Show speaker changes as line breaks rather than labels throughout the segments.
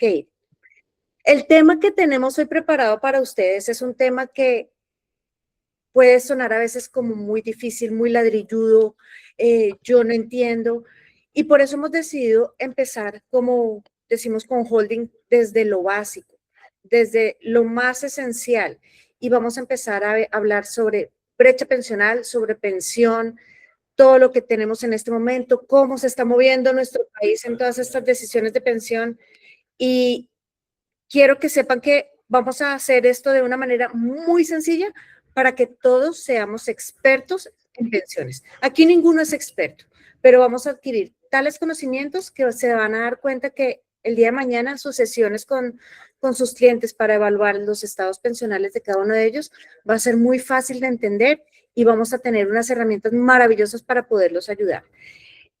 que ir. El tema que tenemos hoy preparado para ustedes es un tema que puede sonar a veces como muy difícil, muy ladrilludo, yo no entiendo, y por eso hemos decidido empezar, como decimos con Holding, desde lo básico, desde lo más esencial, y vamos a empezar a hablar sobre brecha pensional, sobre pensión, todo lo que tenemos en este momento, cómo se está moviendo nuestro país en todas estas decisiones de pensión, y quiero que sepan que vamos a hacer esto de una manera muy sencilla para que todos seamos expertos en pensiones. Aquí ninguno es experto, pero vamos a adquirir tales conocimientos que se van a dar cuenta que el día de mañana sus sesiones con sus clientes para evaluar los estados pensionales de cada uno de ellos va a ser muy fácil de entender y vamos a tener unas herramientas maravillosas para poderlos ayudar.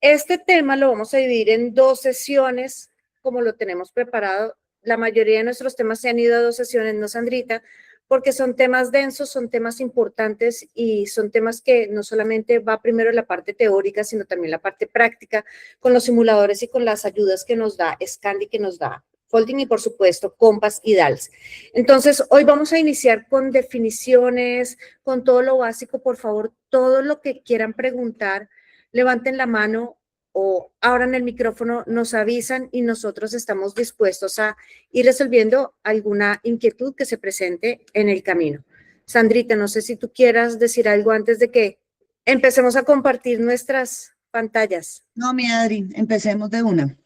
Este tema lo vamos a dividir en 2 sesiones, como lo tenemos preparado. La mayoría de nuestros temas se han ido a 2 sesiones, ¿no, Sandrita? Porque son temas densos, son temas importantes y son temas que no solamente va primero la parte teórica, sino también la parte práctica con los simuladores y con las ayudas que nos da Scandi, que nos da Folding y, por supuesto, Compass y DALS. Entonces, hoy vamos a iniciar con definiciones, con todo lo básico. Por favor, todo lo que quieran preguntar, levanten la mano o abran el micrófono, nos avisan y nosotros estamos dispuestos a ir resolviendo alguna inquietud que se presente en el camino. Sandrita, no sé si tú quieras decir algo antes de que empecemos a compartir nuestras pantallas.
No, mi Adri, empecemos de una.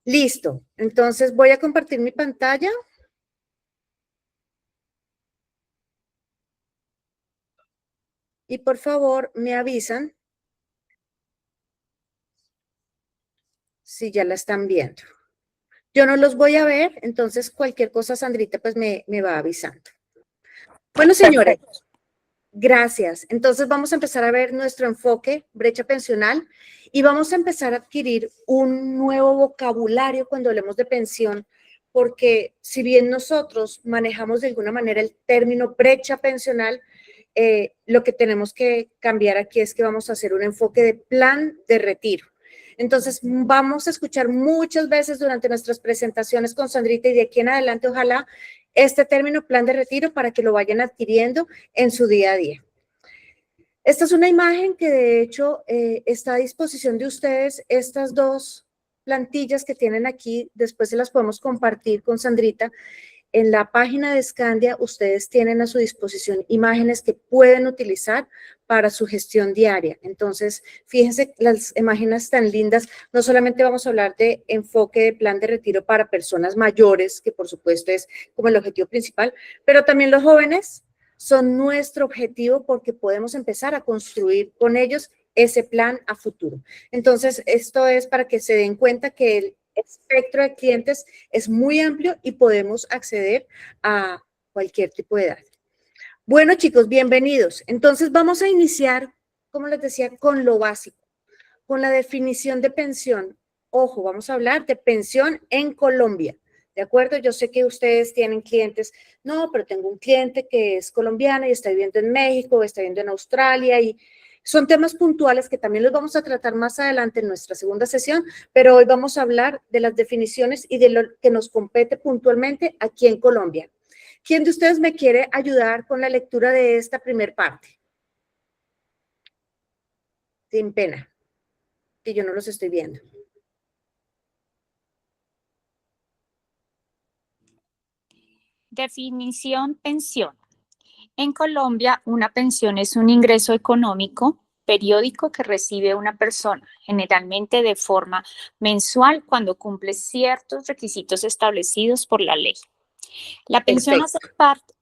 Listo, entonces voy a compartir mi pantalla. Y por favor, me avisan si ya la están viendo. Yo no los voy a ver, entonces cualquier cosa, Sandrita, pues me va avisando. Bueno, señores, gracias. Entonces vamos a empezar a ver nuestro enfoque, brecha pensional, y vamos a empezar a adquirir un nuevo vocabulario cuando hablemos de pensión, porque si bien nosotros manejamos de alguna manera el término brecha pensional, lo que tenemos que cambiar aquí es que vamos a hacer un enfoque de plan de retiro. Entonces, vamos a escuchar muchas veces durante nuestras presentaciones con Sandrita y de aquí en adelante, ojalá, este término plan de retiro para que lo vayan adquiriendo en su día a día. Esta es una imagen que de hecho está a disposición de ustedes. Estas 2 plantillas que tienen aquí, después se las podemos compartir con Sandrita. En la página de Scandia, ustedes tienen a su disposición imágenes que pueden utilizar para su gestión diaria. Entonces, fíjense las imágenes tan lindas. No solamente vamos a hablar de enfoque de plan de retiro para personas mayores, que por supuesto es como el objetivo principal, pero también los jóvenes son nuestro objetivo porque podemos empezar a construir con ellos ese plan a futuro. Entonces, esto es para que se den cuenta que el espectro de clientes es muy amplio y podemos acceder a cualquier tipo de edad. Bueno, chicos, bienvenidos. Entonces, vamos a iniciar, como les decía, con lo básico, con la definición de pensión. Ojo, vamos a hablar de pensión en Colombia, ¿de acuerdo? Yo sé que ustedes tienen clientes, no, pero tengo un cliente que es colombiano y está viviendo en México, está viviendo en Australia y son temas puntuales que también los vamos a tratar más adelante en nuestra segunda sesión, pero hoy vamos a hablar de las definiciones y de lo que nos compete puntualmente aquí en Colombia. ¿Quién de ustedes me quiere ayudar con la lectura de esta primer parte? Sin pena, que yo no los estoy viendo.
Definición pensión. En Colombia, una pensión es un ingreso económico periódico que recibe una persona, generalmente de forma mensual cuando cumple ciertos requisitos establecidos por la ley. La pensión hace parte...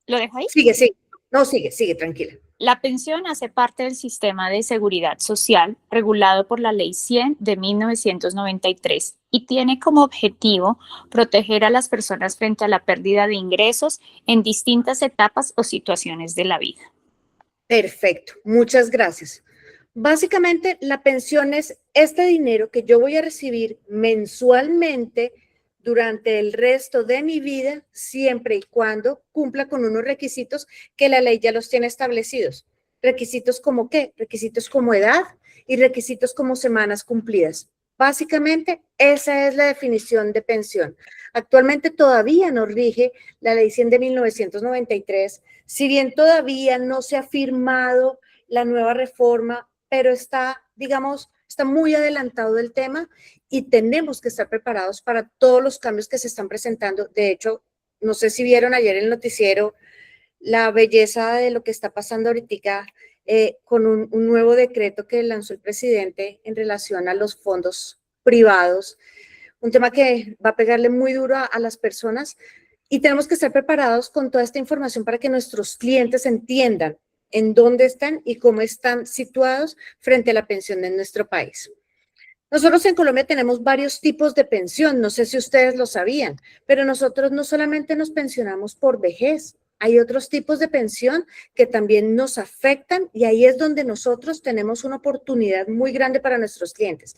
¿Lo dejo ahí?
Sigue, sigue. No, sigue, tranquila.
La pensión hace parte del sistema de seguridad social regulado por la Ley 100 de 1993 y tiene como objetivo proteger a las personas frente a la pérdida de ingresos en distintas etapas o situaciones de la vida.
Perfecto, muchas gracias. Básicamente, la pensión es este dinero que yo voy a recibir mensualmente durante el resto de mi vida, siempre y cuando cumpla con unos requisitos que la ley ya los tiene establecidos. ¿Requisitos como qué? Requisitos como edad y requisitos como semanas cumplidas. Básicamente, esa es la definición de pensión. Actualmente todavía nos rige la Ley 100 de 1993, si bien todavía no se ha firmado la nueva reforma, pero está, digamos, está muy adelantado el tema y tenemos que estar preparados para todos los cambios que se están presentando. De hecho, no sé si vieron ayer el noticiero la belleza de lo que está pasando ahorita con un nuevo decreto que lanzó el presidente en relación a los fondos privados, un tema que va a pegarle muy duro a las personas y tenemos que estar preparados con toda esta información para que nuestros clientes entiendan en dónde están y cómo están situados frente a la pensión en nuestro país. Nosotros en Colombia tenemos varios tipos de pensión, no sé si ustedes lo sabían, pero nosotros no solamente nos pensionamos por vejez, hay otros tipos de pensión que también nos afectan y ahí es donde nosotros tenemos una oportunidad muy grande para nuestros clientes.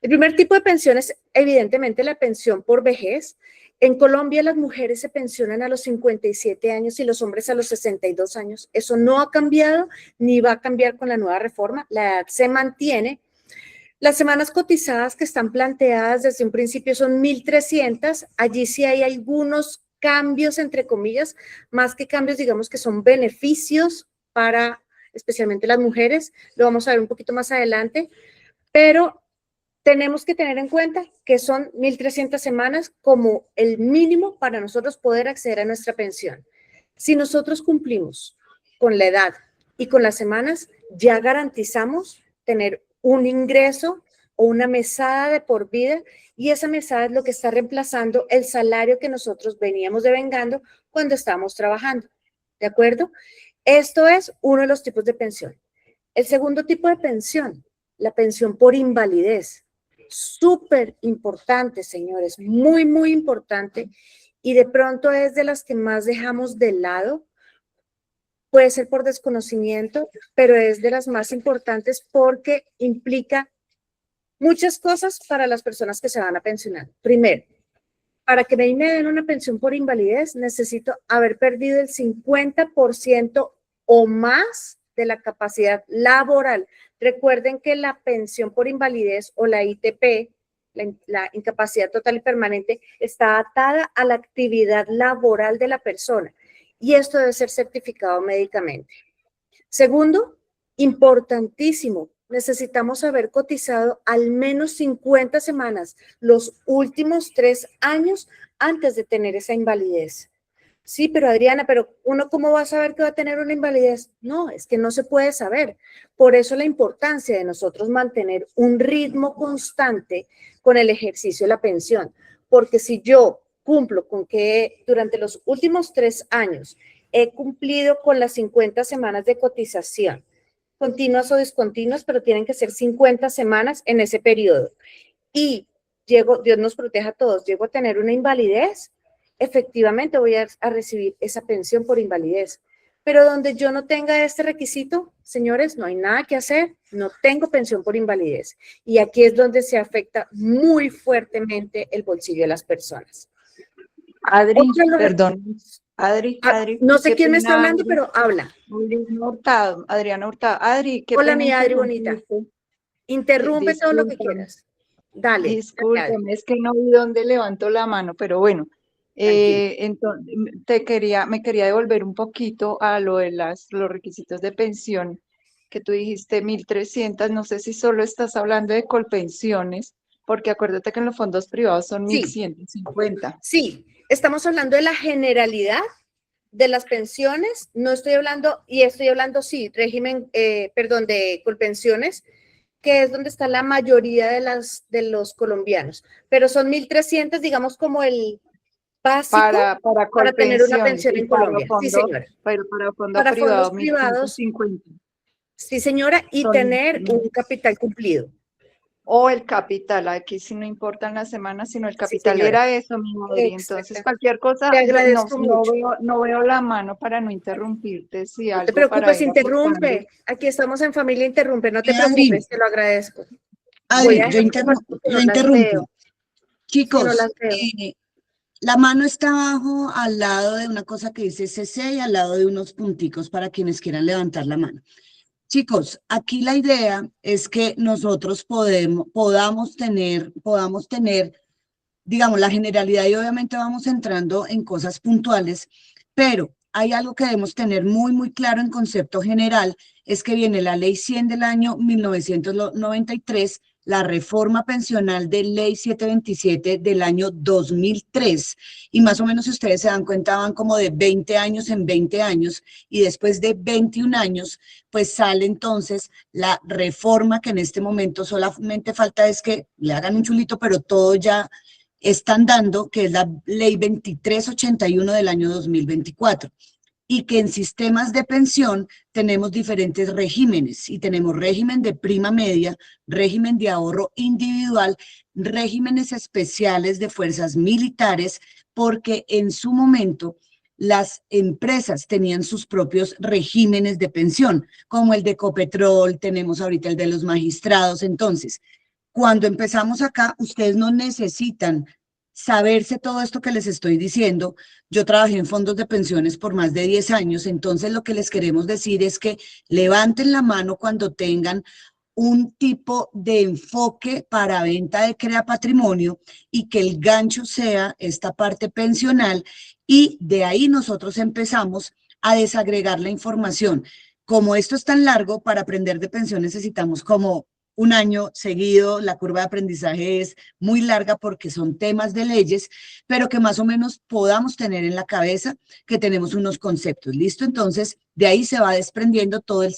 El primer tipo de pensión es evidentemente la pensión por vejez. En Colombia las mujeres se pensionan a los 57 años y los hombres a los 62 años. Eso no ha cambiado ni va a cambiar con la nueva reforma. La edad se mantiene. Las semanas cotizadas que están planteadas desde un principio son 1.300. Allí sí hay algunos cambios, entre comillas, más que cambios, digamos que son beneficios para especialmente las mujeres. Lo vamos a ver un poquito más adelante, pero tenemos que tener en cuenta que son 1.300 semanas como el mínimo para nosotros poder acceder a nuestra pensión. Si nosotros cumplimos con la edad y con las semanas, ya garantizamos tener un ingreso o una mesada de por vida y esa mesada es lo que está reemplazando el salario que nosotros veníamos devengando cuando estábamos trabajando, ¿de acuerdo? Esto es uno de los tipos de pensión. El segundo tipo de pensión, la pensión por invalidez, súper importante, señores, muy, muy importante y de pronto es de las que más dejamos de lado. Puede ser por desconocimiento, pero es de las más importantes porque implica muchas cosas para las personas que se van a pensionar. Primero, para que me den una pensión por invalidez, necesito haber perdido el 50% o más de la capacidad laboral. Recuerden que la pensión por invalidez o la ITP, la incapacidad total y permanente, está atada a la actividad laboral de la persona. Y esto debe ser certificado médicamente. Segundo, importantísimo, necesitamos haber cotizado al menos 50 semanas los últimos 3 años antes de tener esa invalidez. Sí, pero Adriana, pero ¿uno cómo va a saber que va a tener una invalidez? No, es que no se puede saber. Por eso la importancia de nosotros mantener un ritmo constante con el ejercicio de la pensión. Porque si yo cumplo con que durante los últimos 3 años he cumplido con las 50 semanas de cotización, continuas o discontinuas, pero tienen que ser 50 semanas en ese periodo. Y Dios nos proteja a todos, llego a tener una invalidez, efectivamente voy a recibir esa pensión por invalidez. Pero donde yo no tenga este requisito, señores, no hay nada que hacer, no tengo pensión por invalidez. Y aquí es donde se afecta muy fuertemente el bolsillo de las personas.
Adri, perdón. Adri,
no sé quién me está hablando, pero habla.
Adriana Hurtado. Adri, qué
Hola,
pena
mi Adri bonita. Interrumpe todo lo que quieras. Dale.
Discúlpame, es que no vi dónde levanto la mano, pero bueno. Entonces, me quería devolver un poquito a lo de los requisitos de pensión que tú dijiste 1.300, no sé si solo estás hablando de colpensiones, porque acuérdate que en los fondos privados son 1.150.
Sí, estamos hablando de la generalidad de las pensiones, no estoy hablando, y estoy hablando, sí, régimen, perdón, de colpensiones, que es donde está la mayoría de los colombianos, pero son 1.300, digamos, como el básico para tener una pensión en Colombia. Sí, señora.
Pero para
fondos privados,
1.150.
Sí, señora, y tener un capital cumplido.
O el capital, aquí sí no importan las semanas, sino el capital.
Sí,
era eso, mi madre. Entonces, cualquier cosa,
te agradezco mucho.
No veo la mano para no interrumpirte. Si
no te preocupes, interrumpe. Aquí estamos en familia, interrumpe, no te preocupes, te lo agradezco.
Adri, yo interrumpo. Chicos, la mano está abajo al lado de una cosa que dice CC y al lado de unos punticos para quienes quieran levantar la mano. Chicos, aquí la idea es que nosotros podamos tener, digamos, la generalidad y obviamente vamos entrando en cosas puntuales, pero hay algo que debemos tener muy, muy claro en concepto general, es que viene la Ley 100 del año 1993, la reforma pensional de Ley 727 del año 2003, y más o menos si ustedes se dan cuenta van como de 20 años en 20 años, y después de 21 años, pues sale entonces la reforma que en este momento solamente falta es que le hagan un chulito, pero todo ya están dando, que es la Ley 2381 del año 2024, y que en sistemas de pensión tenemos diferentes regímenes, y tenemos régimen de prima media, régimen de ahorro individual, regímenes especiales de fuerzas militares, porque en su momento las empresas tenían sus propios regímenes de pensión, como el de Ecopetrol, tenemos ahorita el de los magistrados. Entonces, cuando empezamos acá, ustedes no necesitan saberse todo esto que les estoy diciendo. Yo trabajé en fondos de pensiones por más de 10 años, entonces lo que les queremos decir es que levanten la mano cuando tengan un tipo de enfoque para venta de Crea Patrimonio y que el gancho sea esta parte pensional, y de ahí nosotros empezamos a desagregar la información. Como esto es tan largo, para aprender de pensión necesitamos como un año seguido, la curva de aprendizaje es muy larga porque son temas de leyes, pero que más o menos podamos tener en la cabeza que tenemos unos conceptos. ¿Listo? Entonces, de ahí se va desprendiendo toda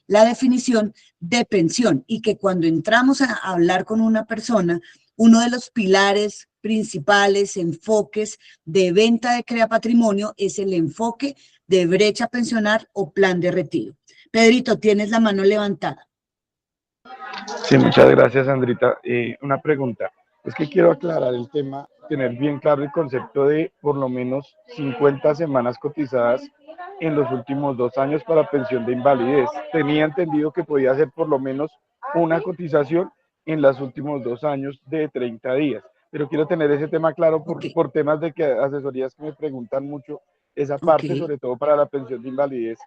la definición de pensión, y que cuando entramos a hablar con una persona, uno de los pilares principales, enfoques de venta de Crea Patrimonio es el enfoque de brecha pensional o plan de retiro. Pedrito, tienes la mano levantada.
Sí, muchas gracias, Sandrita. Una pregunta. Es que quiero aclarar el tema, tener bien claro el concepto de por lo menos 50 semanas cotizadas en los últimos 2 años para pensión de invalidez. Tenía entendido que podía ser por lo menos una cotización en los últimos 2 años de 30 días. Pero quiero tener ese tema claro por temas de que asesorías que me preguntan mucho esa parte, sobre todo para la pensión de invalidez.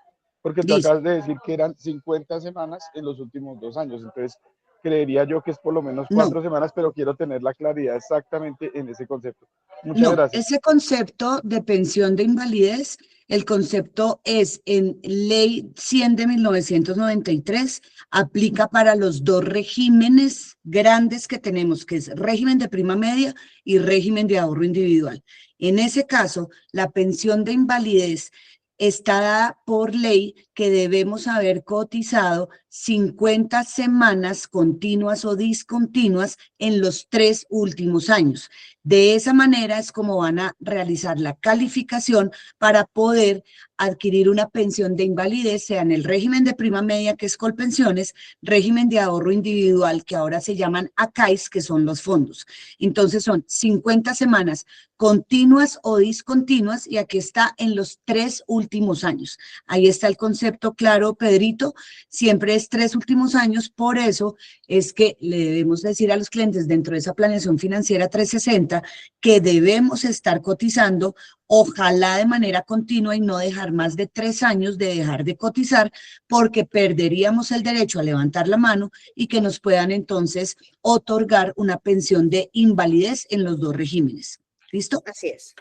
Porque tú acabas de decir que eran 50 semanas en los últimos 2 años. Entonces, creería yo que es por lo menos 4 semanas, pero quiero tener la claridad exactamente en ese concepto. Muchas gracias.
Ese concepto de pensión de invalidez, el concepto es en Ley 100 de 1993, aplica para los dos regímenes grandes que tenemos, que es régimen de prima media y régimen de ahorro individual. En ese caso, la pensión de invalidez está dada por ley que debemos haber cotizado 50 semanas continuas o discontinuas en los 3 últimos años. De esa manera es como van a realizar la calificación para poder adquirir una pensión de invalidez, sea en el régimen de prima media, que es Colpensiones, régimen de ahorro individual, que ahora se llaman ACAIS, que son los fondos. Entonces son 50 semanas continuas o discontinuas, y aquí está en los 3 últimos años. Ahí está el concepto claro, Pedrito, siempre es 3 últimos años, por eso es que le debemos decir a los clientes dentro de esa planeación financiera 360 que debemos estar cotizando, ojalá de manera continua, y no dejar más de 3 años de dejar de cotizar, porque perderíamos el derecho a levantar la mano y que nos puedan entonces otorgar una pensión de invalidez en los dos regímenes. ¿Listo?
Así es.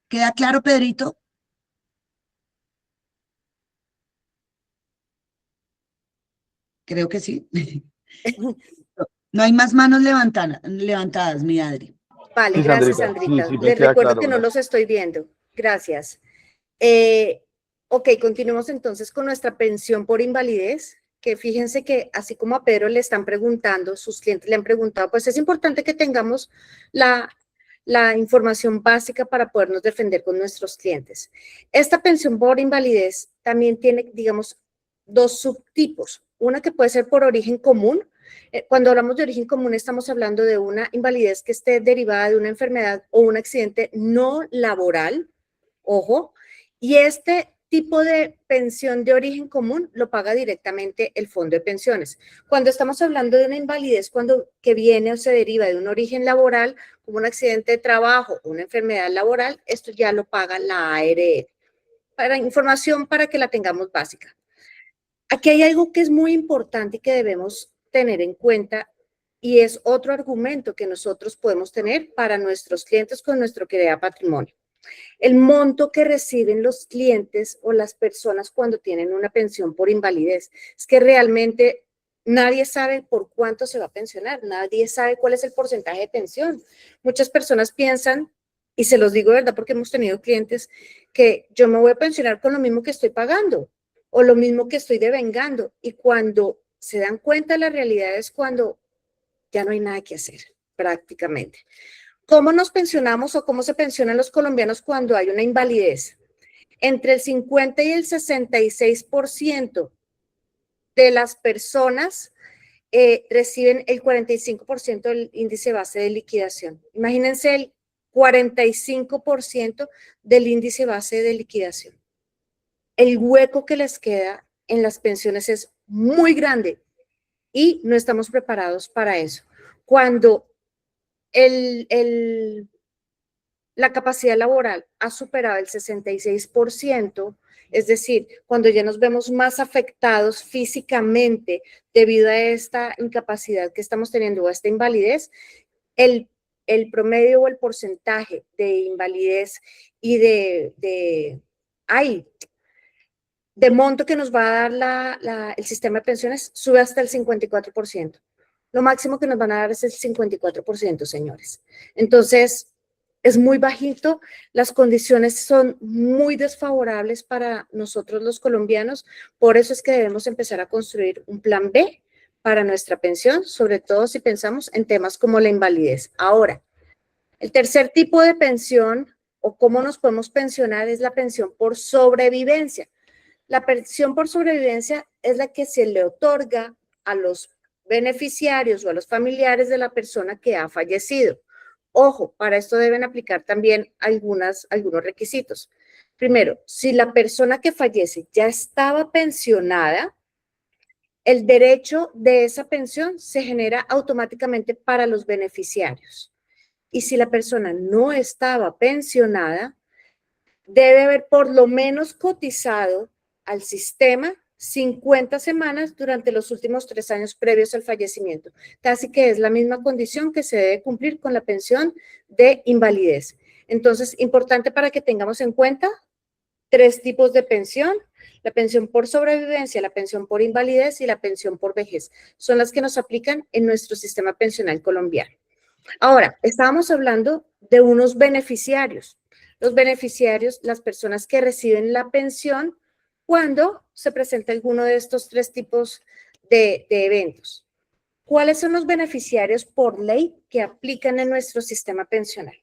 ¿Queda claro, Pedrito? Creo que sí. No hay más manos levantadas, mi Adri.
Vale,
Sí,
gracias,
Sandrita.
Sandrita.
Sí, me
Les
queda
recuerdo
claro,
que no
gracias.
los estoy viendo. Gracias. Ok, continuemos entonces con nuestra pensión por invalidez, que fíjense que así como a Pedro le están preguntando, sus clientes le han preguntado, pues es importante que tengamos la información básica para podernos defender con nuestros clientes. Esta pensión por invalidez también tiene, digamos, 2 subtipos. Una que puede ser por origen común. Cuando hablamos de origen común estamos hablando de una invalidez que esté derivada de una enfermedad o un accidente no laboral, ojo, y este tipo de pensión de origen común lo paga directamente el fondo de pensiones. Cuando estamos hablando de una invalidez que viene o se deriva de un origen laboral, como un accidente de trabajo o una enfermedad laboral, esto ya lo paga la ARL. Para información para que la tengamos básica. Aquí hay algo que es muy importante y que debemos tener en cuenta y es otro argumento que nosotros podemos tener para nuestros clientes con nuestro Crea Patrimonio. El monto que reciben los clientes o las personas cuando tienen una pensión por invalidez. Es que realmente nadie sabe por cuánto se va a pensionar, nadie sabe cuál es el porcentaje de pensión. Muchas personas piensan, y se los digo de verdad porque hemos tenido clientes, que yo me voy a pensionar con lo mismo que estoy pagando o lo mismo que estoy devengando. Y cuando se dan cuenta, la realidad es cuando ya no hay nada que hacer prácticamente. ¿Cómo nos pensionamos o cómo se pensionan los colombianos cuando hay una invalidez? Entre el 50 y el 66% de las personas reciben el 45% del índice base de liquidación. Imagínense el 45% del índice base de liquidación. El hueco que les queda en las pensiones es muy grande y no estamos preparados para eso. Cuando la capacidad laboral ha superado el 66%, es decir, cuando ya nos vemos más afectados físicamente debido a esta incapacidad que estamos teniendo o a esta invalidez, el promedio o el porcentaje de invalidez y de monto que nos va a dar el sistema de pensiones sube hasta el 54%. Lo máximo que nos van a dar es el 54%, señores. Entonces, es muy bajito, las condiciones son muy desfavorables para nosotros los colombianos, por eso es que debemos empezar a construir un plan B para nuestra pensión, sobre todo si pensamos en temas como la invalidez. Ahora, el tercer tipo de pensión o cómo nos podemos pensionar es la pensión por sobrevivencia. La pensión por sobrevivencia es la que se le otorga a los beneficiarios o a los familiares de la persona que ha fallecido. Ojo, para esto deben aplicar también algunos requisitos. Primero, si la persona que fallece ya estaba pensionada, el derecho de esa pensión se genera automáticamente para los beneficiarios. Y si la persona no estaba pensionada, debe haber por lo menos cotizado al sistema 50 semanas durante los últimos 3 años previos al fallecimiento. Casi que es la misma condición que se debe cumplir con la pensión de invalidez. Entonces, importante para que tengamos en cuenta 3 tipos de pensión: la pensión por sobrevivencia, la pensión por invalidez y la pensión por vejez. Son las que nos aplican en nuestro sistema pensional colombiano. Ahora, estábamos hablando de unos beneficiarios. Los beneficiarios, las personas que reciben la pensión cuando se presenta alguno de estos 3 tipos de eventos. ¿Cuáles son los beneficiarios por ley que aplican en nuestro sistema pensional?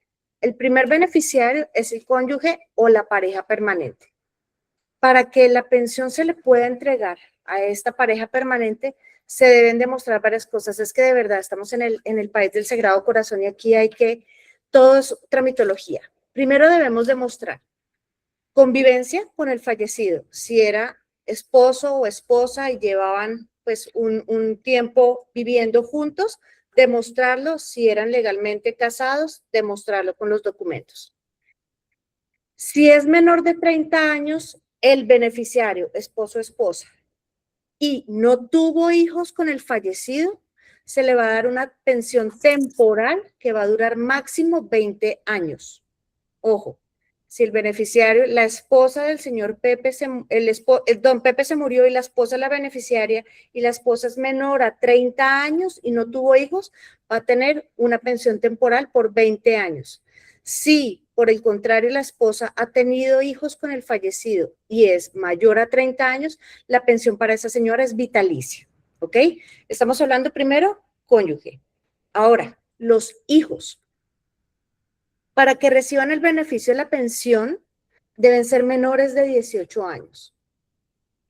El primer beneficiario es el cónyuge o la pareja permanente. Para que la pensión se le pueda entregar a esta pareja permanente, se deben demostrar varias cosas. Es que de verdad estamos en el país del Sagrado Corazón y aquí todo es tramitología. Primero debemos demostrar convivencia con el fallecido, si era esposo o esposa y llevaban pues un tiempo viviendo juntos, demostrarlo. Si eran legalmente casados, demostrarlo con los documentos. Si es menor de 30 años, el beneficiario, esposo o esposa, y no tuvo hijos con el fallecido, se le va a dar una pensión temporal que va a durar máximo 20 años. Ojo, si el beneficiario, la esposa del señor Pepe, don Pepe se murió y la esposa es la beneficiaria y la esposa es menor a 30 años y no tuvo hijos, va a tener una pensión temporal por 20 años. Si, por el contrario, la esposa ha tenido hijos con el fallecido y es mayor a 30 años, la pensión para esa señora es vitalicia, ¿ok? Estamos hablando primero cónyuge. Ahora, los hijos. Para que reciban el beneficio de la pensión, deben ser menores de 18 años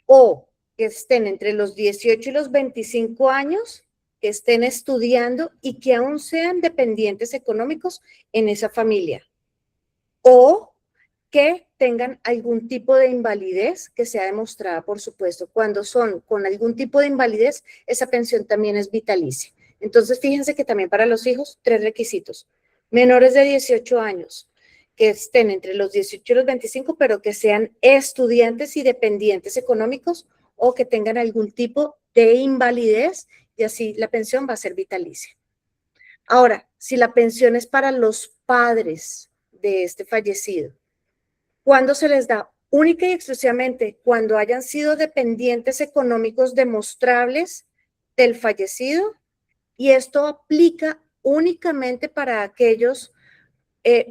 o que estén entre los 18 y los 25 años, que estén estudiando y que aún sean dependientes económicos en esa familia, o que tengan algún tipo de invalidez que sea demostrada, por supuesto. Cuando son con algún tipo de invalidez, esa pensión también es vitalicia. Entonces, fíjense que también para los hijos, 3 requisitos. Menores de 18 años, que estén entre los 18 y los 25, pero que sean estudiantes y dependientes económicos, o que tengan algún tipo de invalidez y así la pensión va a ser vitalicia. Ahora, si la pensión es para los padres de este fallecido, ¿cuándo se les da? Única y exclusivamente cuando hayan sido dependientes económicos demostrables del fallecido, y esto aplica únicamente para aquellos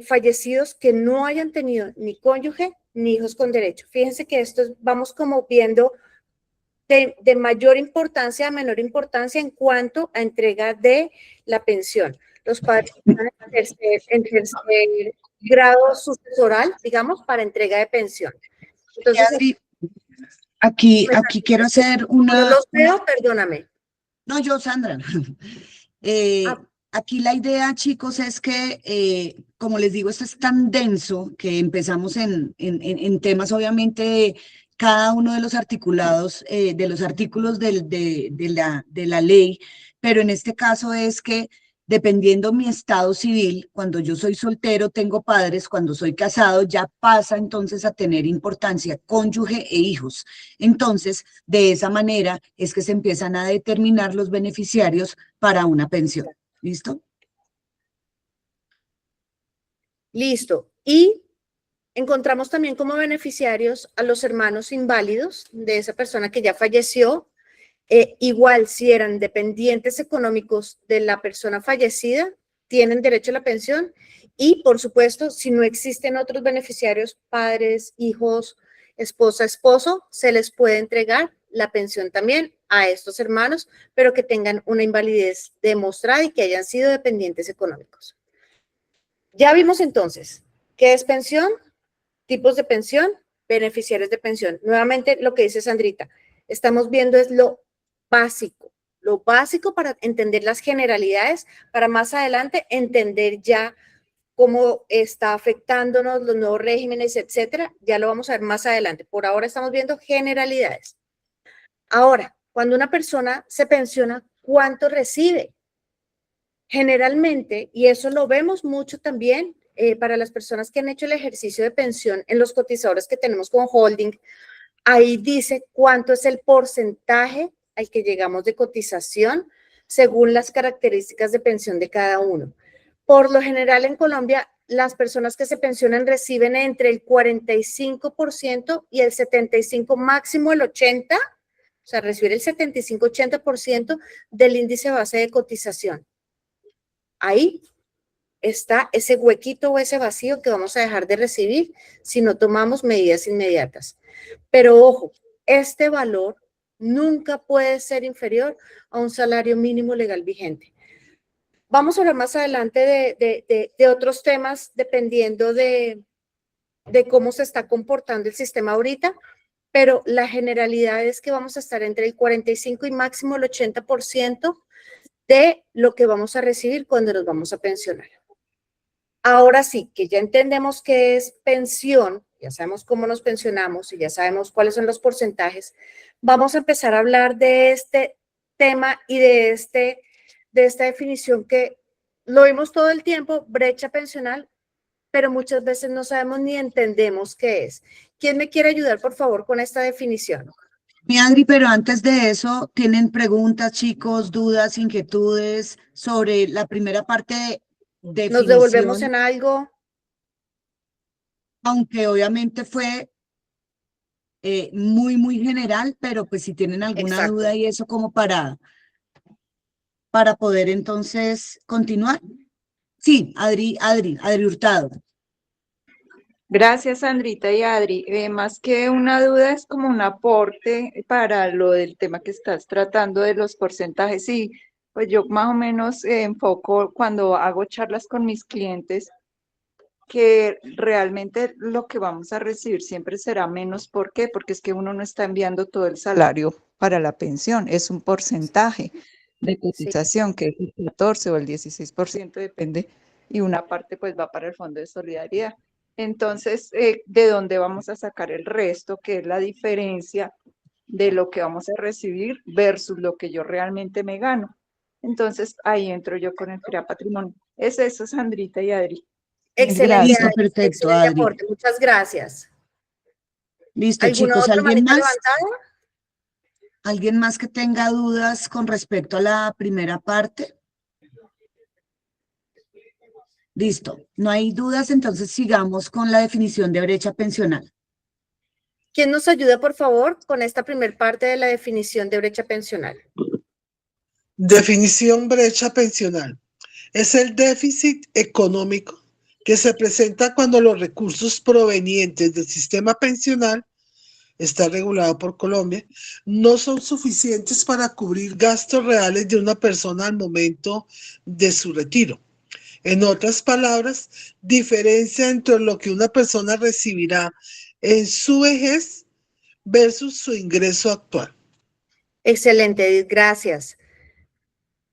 fallecidos que no hayan tenido ni cónyuge ni hijos con derecho. Fíjense que esto vamos como viendo de mayor importancia a menor importancia en cuanto a entrega de la pensión. Los padres están en tercer grado sucesoral, digamos, para entrega de pensión. Entonces,
Adri, aquí quiero hacer
no
una...
los veo, perdóname.
No, yo, Sandra.
Ah.
Aquí la idea, chicos, es que, como les digo, esto es tan denso que empezamos en temas, obviamente, de cada uno de los articulados, de los artículos de la ley, pero en este caso es que dependiendo mi estado civil, cuando yo soy soltero tengo padres, cuando soy casado ya pasa entonces a tener importancia cónyuge e hijos. Entonces, de esa manera es que se empiezan a determinar los beneficiarios para una pensión. ¿Listo?
Listo. Y encontramos también como beneficiarios a los hermanos inválidos de esa persona que ya falleció. Igual, si eran dependientes económicos de la persona fallecida, tienen derecho a la pensión. Y, por supuesto, si no existen otros beneficiarios, padres, hijos, esposa, esposo, se les puede entregar la pensión también a estos hermanos, pero que tengan una invalidez demostrada y que hayan sido dependientes económicos. Ya vimos entonces qué es pensión, tipos de pensión, beneficiarios de pensión. Nuevamente, lo que dice Sandrita, estamos viendo es lo básico para entender las generalidades, para más adelante entender ya cómo está afectándonos los nuevos regímenes, etcétera. Ya lo vamos a ver más adelante. Por ahora estamos viendo generalidades. Ahora, cuando una persona se pensiona, ¿cuánto recibe? Generalmente, y eso lo vemos mucho también para las personas que han hecho el ejercicio de pensión en los cotizadores que tenemos con holding, ahí dice cuánto es el porcentaje al que llegamos de cotización según las características de pensión de cada uno. Por lo general en Colombia, las personas que se pensionan reciben entre el 45% y el 75%, máximo el 80%, o sea, reciben el 75-80% del índice base de cotización. Ahí está ese huequito o ese vacío que vamos a dejar de recibir si no tomamos medidas inmediatas. Pero ojo, este valor nunca puede ser inferior a un salario mínimo legal vigente. Vamos a hablar más adelante de otros temas dependiendo de cómo se está comportando el sistema ahorita, pero la generalidad es que vamos a estar entre el 45 y máximo el 80% de lo que vamos a recibir cuando nos vamos a pensionar. Ahora sí, que ya entendemos qué es pensión, ya sabemos cómo nos pensionamos y ya sabemos cuáles son los porcentajes, vamos a empezar a hablar de este tema y de esta definición que lo vimos todo el tiempo, brecha pensional, pero muchas veces no sabemos ni entendemos qué es. ¿Quién me quiere ayudar, por favor, con esta definición?
Mi Adri, pero antes de eso, ¿tienen preguntas, chicos, dudas, inquietudes sobre la primera parte de definición?
¿Nos devolvemos en algo?
Aunque obviamente fue muy general, pero pues si tienen alguna
Exacto.
duda y eso como para poder entonces continuar. Sí, Adri Hurtado.
Gracias, Sandrita y Adri. Más que una duda, es como un aporte para lo del tema que estás tratando de los porcentajes. Sí, pues yo más o menos enfoco cuando hago charlas con mis clientes que realmente lo que vamos a recibir siempre será menos. ¿Por qué? Porque es que uno no está enviando todo el salario para la pensión, es un porcentaje de cotización, que es el 14 o el 16%, depende, y una parte pues va para el Fondo de Solidaridad. Entonces, ¿de dónde vamos a sacar el resto? Que es la diferencia de lo que vamos a recibir versus lo que yo realmente me gano. Entonces, ahí entro yo con el CREA Patrimonio. Es eso, Sandrita y Adri.
Excelente,
Listo,
Adri,
perfecto,
excelente
Adri.
aporte. Muchas gracias.
Listo,
¿Alguna
chicos,
otra
¿alguien
manita
más?
levantada?
¿Alguien más que tenga dudas con respecto a la primera parte? Listo, no hay dudas, entonces sigamos con la definición de brecha pensional.
¿Quién nos ayuda, por favor, con esta primer parte de la definición de brecha pensional?
Definición brecha pensional. Es el déficit económico que se presenta cuando los recursos provenientes del sistema pensional, está regulado por Colombia, no son suficientes para cubrir gastos reales de una persona al momento de su retiro. En otras palabras, diferencia entre lo que una persona recibirá en su vejez versus su ingreso actual.
Excelente, Edith, gracias.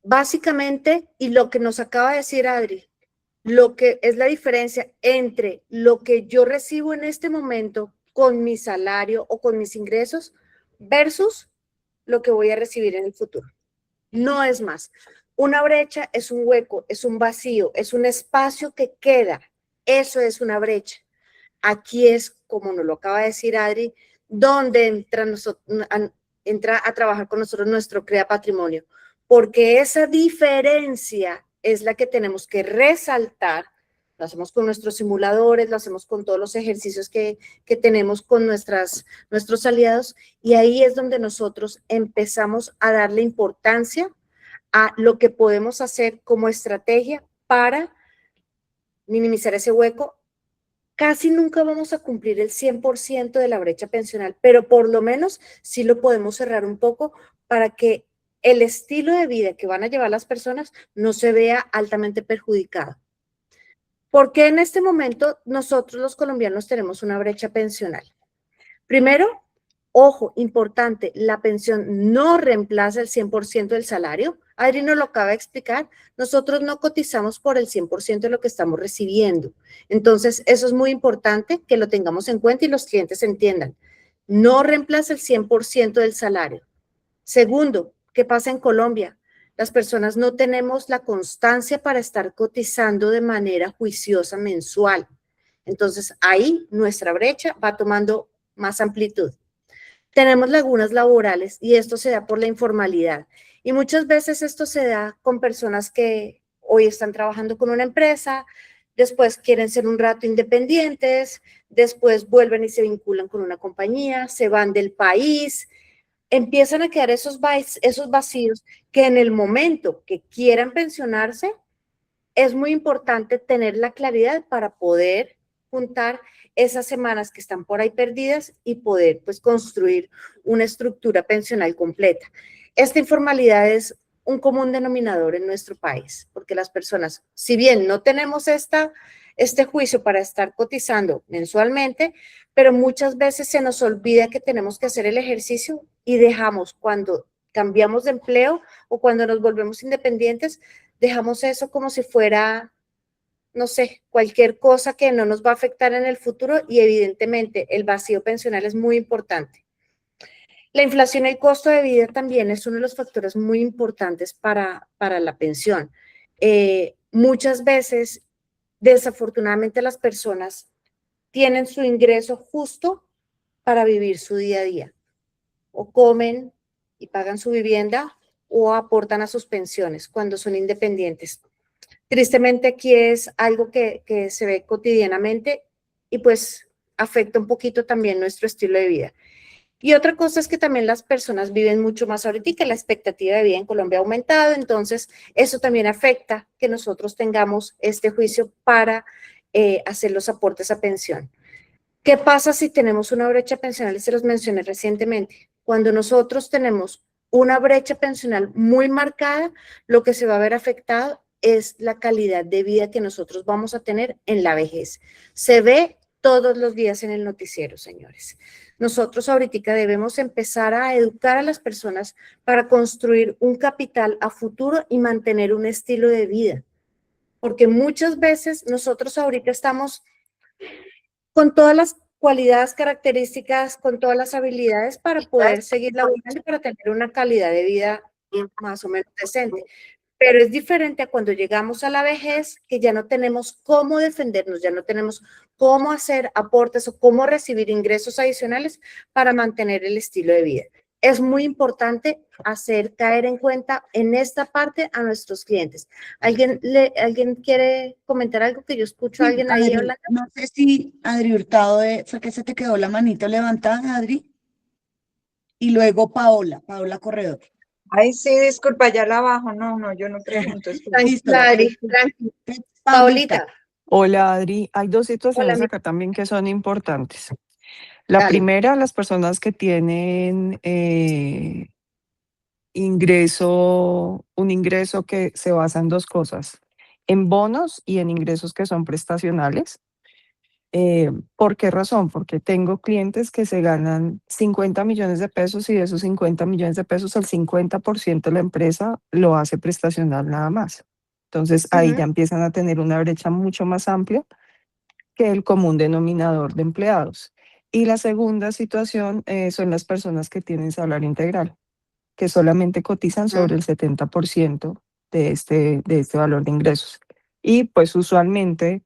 Básicamente, y lo que nos acaba de decir Adri, lo que es la diferencia entre lo que yo recibo en este momento con mi salario o con mis ingresos versus lo que voy a recibir en el futuro. No es más. Una brecha es un hueco, es un vacío, es un espacio que queda. Eso es una brecha. Aquí es, como nos lo acaba de decir Adri, donde entra a trabajar con nosotros nuestro Crea Patrimonio, porque esa diferencia es la que tenemos que resaltar. Lo hacemos con nuestros simuladores, lo hacemos con todos los ejercicios que tenemos con nuestros aliados, y ahí es donde nosotros empezamos a darle importancia a lo que podemos hacer como estrategia para minimizar ese hueco. Casi nunca vamos a cumplir el 100% de la brecha pensional, pero por lo menos sí lo podemos cerrar un poco para que el estilo de vida que van a llevar las personas no se vea altamente perjudicado. ¿Por qué en este momento nosotros los colombianos tenemos una brecha pensional? Primero, ojo, importante, la pensión no reemplaza el 100% del salario. Adri nos lo acaba de explicar, nosotros no cotizamos por el 100% de lo que estamos recibiendo. Entonces, eso es muy importante que lo tengamos en cuenta y los clientes entiendan. No reemplaza el 100% del salario. Segundo, ¿qué pasa en Colombia? Las personas no tenemos la constancia para estar cotizando de manera juiciosa mensual. Entonces, ahí nuestra brecha va tomando más amplitud. Tenemos lagunas laborales y esto se da por la informalidad. Y muchas veces esto se da con personas que hoy están trabajando con una empresa, después quieren ser un rato independientes, después vuelven y se vinculan con una compañía, se van del país, empiezan a quedar esos vacíos que en el momento que quieran pensionarse, es muy importante tener la claridad para poder juntar esas semanas que están por ahí perdidas y poder pues construir una estructura pensional completa. Esta informalidad es un común denominador en nuestro país, porque las personas, si bien no tenemos este juicio para estar cotizando mensualmente, pero muchas veces se nos olvida que tenemos que hacer el ejercicio y dejamos, cuando cambiamos de empleo o cuando nos volvemos independientes, dejamos eso como si fuera, no sé, cualquier cosa que no nos va a afectar en el futuro, y evidentemente el vacío pensional es muy importante. La inflación y el costo de vida también es uno de los factores muy importantes para la pensión. Muchas veces, desafortunadamente, las personas tienen su ingreso justo para vivir su día a día. O comen y pagan su vivienda o aportan a sus pensiones cuando son independientes. Tristemente aquí es algo que se ve cotidianamente y pues afecta un poquito también nuestro estilo de vida. Y otra cosa es que también las personas viven mucho más ahorita, que la expectativa de vida en Colombia ha aumentado, entonces eso también afecta que nosotros tengamos este juicio para hacer los aportes a pensión. ¿Qué pasa si tenemos una brecha pensional? Y se los mencioné recientemente. Cuando nosotros tenemos una brecha pensional muy marcada, lo que se va a ver afectado es la calidad de vida que nosotros vamos a tener en la vejez. Se ve todos los días en el noticiero, señores. Nosotros ahorita debemos empezar a educar a las personas para construir un capital a futuro y mantener un estilo de vida. Porque muchas veces nosotros ahorita estamos con todas las cualidades, características, con todas las habilidades para poder seguir laborando y para tener una calidad de vida más o menos decente. Pero es diferente a cuando llegamos a la vejez, que ya no tenemos cómo defendernos, ya no tenemos cómo hacer aportes o cómo recibir ingresos adicionales para mantener el estilo de vida. es muy importante hacer caer en cuenta en esta parte a nuestros clientes. ¿Alguien quiere comentar algo? Que yo escucho a
Sí,
alguien ahí
Adri,
hablando.
no sé si Adri Hurtado, fue que se te quedó la manito levantada, Adri. Y luego Paola Corredor.
Ay, sí, disculpa, ya la bajo. No, yo no pregunto.
Listo.
Tranquila, Adri, tranquila.
Paulita.
Paulita,
Hola Adri, hay dos
hola,
situaciones
mi-
acá también que son importantes. La
dale.
primera, las personas que tienen un ingreso que se basa en dos cosas, en bonos y en ingresos que son prestacionales. ¿Por qué razón? Porque tengo clientes que se ganan 50 millones de pesos y de esos 50 millones de pesos el 50% de la empresa lo hace prestacional nada más. Entonces ahí ya
Ujú.
empiezan a tener una brecha mucho más amplia que el común denominador de empleados. Y la segunda situación son las personas que tienen salario integral, que solamente cotizan sobre el 70% de este valor de ingresos. Y pues usualmente,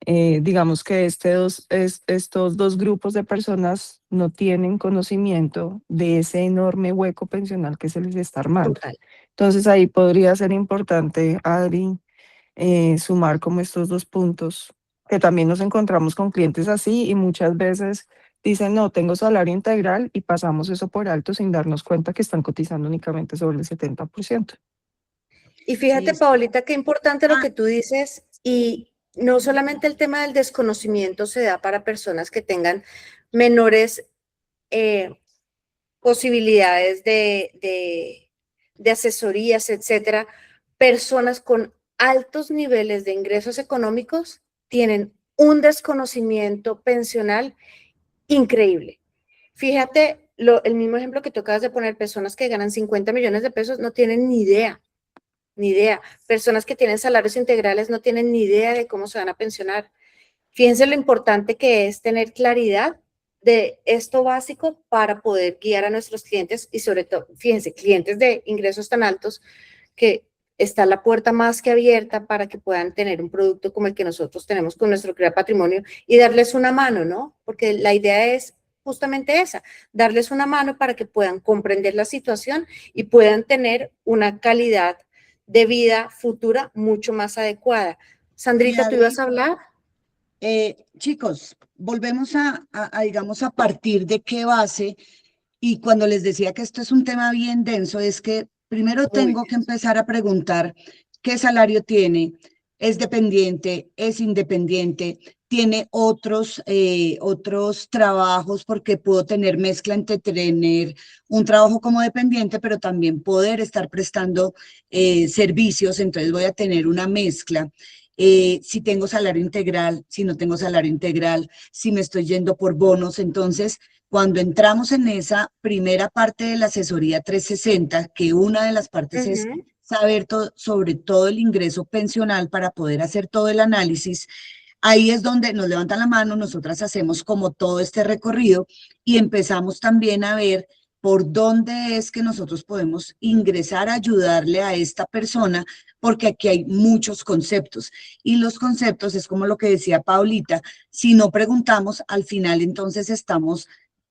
digamos que estos dos grupos de personas no tienen conocimiento de ese enorme hueco pensional que se les está armando.
Total.
Entonces ahí podría ser importante, Adri, sumar como estos dos puntos, que también nos encontramos con clientes así y muchas veces dicen, no, tengo salario integral y pasamos eso por alto sin darnos cuenta que están cotizando únicamente sobre el 70%.
Y fíjate,
Listo.
Paulita, qué importante lo
Ah,
que tú dices, y no solamente el tema del desconocimiento se da para personas que tengan menores posibilidades de asesorías, etcétera. Personas con altos niveles de ingresos económicos tienen un desconocimiento pensional increíble. Fíjate, el mismo ejemplo que tú acabas de poner, personas que ganan 50 millones de pesos no tienen ni idea. Ni idea. Personas que tienen salarios integrales no tienen ni idea de cómo se van a pensionar. Fíjense lo importante que es tener claridad de esto básico para poder guiar a nuestros clientes y sobre todo, fíjense, clientes de ingresos tan altos que está la puerta más que abierta para que puedan tener un producto como el que nosotros tenemos con nuestro Crea Patrimonio y darles una mano, ¿no? Porque la idea es justamente esa, darles una mano para que puedan comprender la situación y puedan tener una calidad de vida futura mucho más adecuada.
y
Sandrita, ¿tú ibas
Adri,
a hablar?
chicos, volvemos digamos, a partir de qué base. Y cuando les decía que esto es un tema bien denso, es que primero
Muy
tengo que empezar a preguntar qué salario tiene, es dependiente, es independiente, tiene otros trabajos, porque puedo tener mezcla entre tener un trabajo como dependiente, pero también poder estar prestando servicios, entonces voy a tener una mezcla. Si tengo salario integral, si no tengo salario integral, si me estoy yendo por bonos, entonces cuando entramos en esa primera parte de la asesoría 360, que una de las partes es
Ujú.
saber sobre todo el ingreso pensional para poder hacer todo el análisis, ahí es donde nos levantan la mano, nosotras hacemos como todo este recorrido y empezamos también a ver por dónde es que nosotros podemos ingresar a ayudarle a esta persona, porque aquí hay muchos conceptos. Y los conceptos es como lo que decía Paulita, si no preguntamos, al final entonces estamos,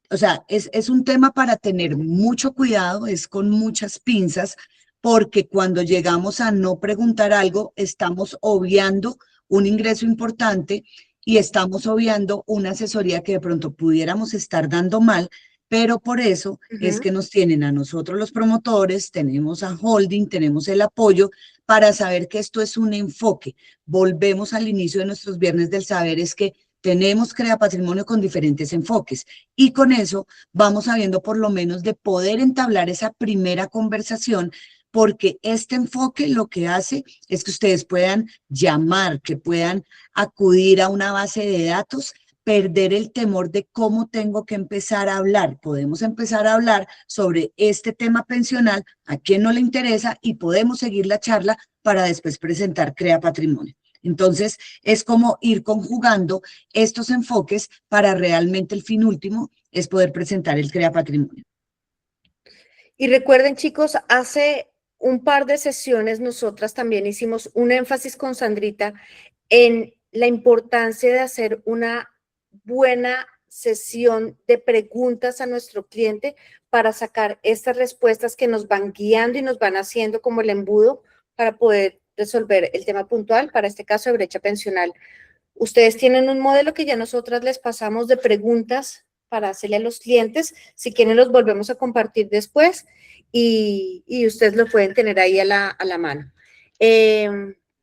o sea, es un tema para tener mucho cuidado, es con muchas pinzas, porque cuando llegamos a no preguntar algo, estamos obviando un ingreso importante y estamos obviando una asesoría que de pronto pudiéramos estar dando mal, pero por eso es
Ujú.
que nos tienen a nosotros los promotores, tenemos a Holding, tenemos el apoyo para saber que esto es un enfoque. Volvemos al inicio de nuestros Viernes del Saber, es que tenemos Crea Patrimonio con diferentes enfoques y con eso vamos sabiendo por lo menos de poder entablar esa primera conversación, porque este enfoque lo que hace es que ustedes puedan llamar, que puedan acudir a una base de datos, perder el temor de cómo tengo que empezar a hablar. Podemos empezar a hablar sobre este tema pensional, a quien no le interesa, y podemos seguir la charla para después presentar Crea Patrimonio. Entonces, es como ir conjugando estos enfoques para realmente el fin último es poder presentar el Crea Patrimonio.
Y recuerden, chicos, hace un par de sesiones nosotras también hicimos un énfasis con Sandrita en la importancia de hacer una buena sesión de preguntas a nuestro cliente para sacar estas respuestas que nos van guiando y nos van haciendo como el embudo para poder resolver el tema puntual, para este caso de brecha pensional. Ustedes tienen un modelo que ya nosotras les pasamos de preguntas para hacerle a los clientes. Si quieren, los volvemos a compartir después y ustedes lo pueden tener ahí a la mano.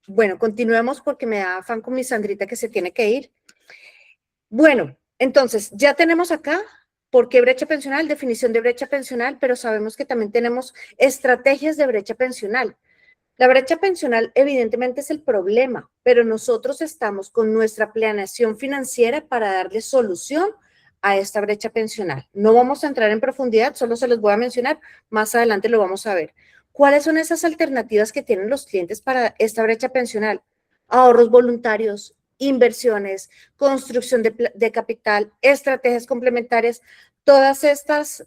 Bueno, continuemos porque me da afán con mi Sandrita que se tiene que ir. Bueno, entonces, ya tenemos acá por qué brecha pensional, definición de brecha pensional, pero sabemos que también tenemos estrategias de brecha pensional. La brecha pensional evidentemente es el problema, pero nosotros estamos con nuestra planeación financiera para darle solución a esta brecha pensional. No vamos a entrar en profundidad, solo se los voy a mencionar, más adelante lo vamos a ver. ¿Cuáles son esas alternativas que tienen los clientes para esta brecha pensional? Ahorros voluntarios, inversiones, construcción de capital, estrategias complementarias. Todas estas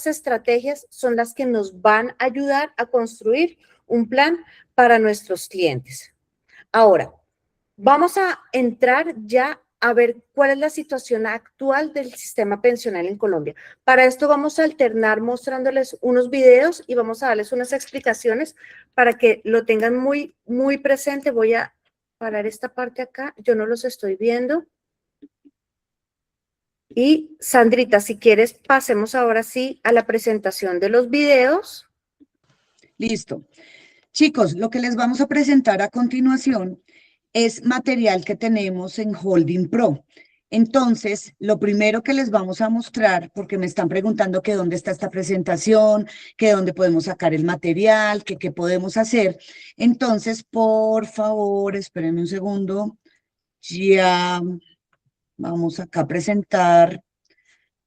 estrategias son las que nos van a ayudar a construir un plan para nuestros clientes. Ahora, vamos a entrar ya a ver cuál es la situación actual del sistema pensional en Colombia. Para esto vamos a alternar mostrándoles unos videos y vamos a darles unas explicaciones para que lo tengan muy, muy presente. Voy a parar esta parte acá, yo no los estoy viendo. Y Sandrita, si quieres, pasemos ahora sí a la presentación de los videos.
Listo. Chicos, lo que les vamos a presentar a continuación es material que tenemos en Holding Pro. Entonces, lo primero que les vamos a mostrar, porque me están preguntando que dónde está esta presentación, que dónde podemos sacar el material, que qué podemos hacer. Entonces, por favor, espérenme un segundo. Ya vamos acá a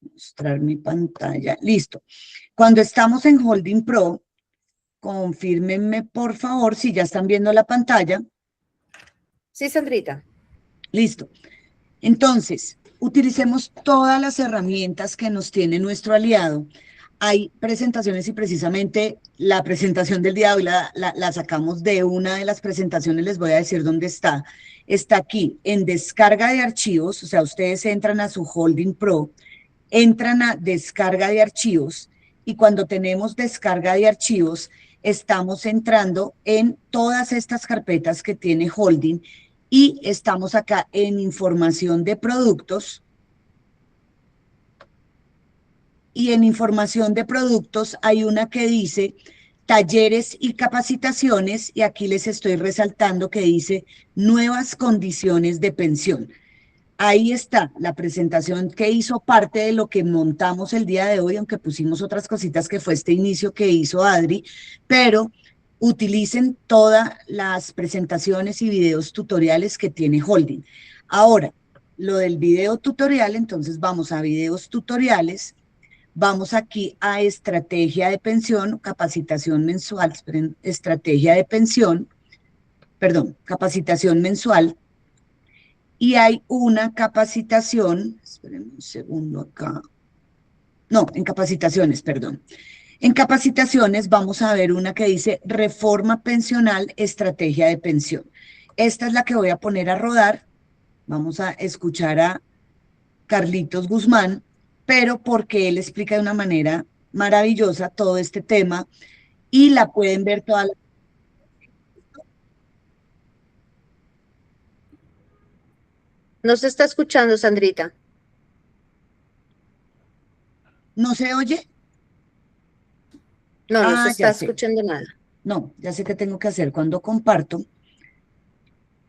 mostrar mi pantalla. Listo. Cuando estamos en Holding Pro, confírmenme, por favor, si ya están viendo la pantalla.
Sí, Sandrita.
Listo. Entonces, utilicemos todas las herramientas que nos tiene nuestro aliado. Hay presentaciones y precisamente la presentación del día de hoy la sacamos de una de las presentaciones, les voy a decir dónde está. Está aquí en descarga de archivos, o sea, ustedes entran a su Holding Pro, entran a descarga de archivos y cuando tenemos descarga de archivos, estamos entrando en todas estas carpetas que tiene Holding y estamos acá en información de productos. Y en información de productos hay una que dice talleres y capacitaciones y aquí les estoy resaltando que dice nuevas condiciones de pensión. Ahí está la presentación que hizo parte de lo que montamos el día de hoy, aunque pusimos otras cositas que fue este inicio que hizo Adri, pero utilicen todas las presentaciones y videos tutoriales que tiene Holding. Ahora, lo del video tutorial, entonces vamos a videos tutoriales, vamos aquí a estrategia de pensión, capacitación mensual, esperen, estrategia de pensión, perdón, capacitación mensual, y hay una capacitación, esperen un segundo acá, no, en capacitaciones, perdón. En capacitaciones vamos a ver una que dice reforma pensional, estrategia de pensión. Esta es la que voy a poner a rodar. Vamos a escuchar a Carlitos Guzmán, pero porque él explica de una manera maravillosa todo este tema y la pueden ver toda la...
No se está escuchando, Sandrita.
¿No se oye?
No, no se
ya
está
sé.
escuchando nada.
No, ya sé qué tengo que hacer cuando comparto.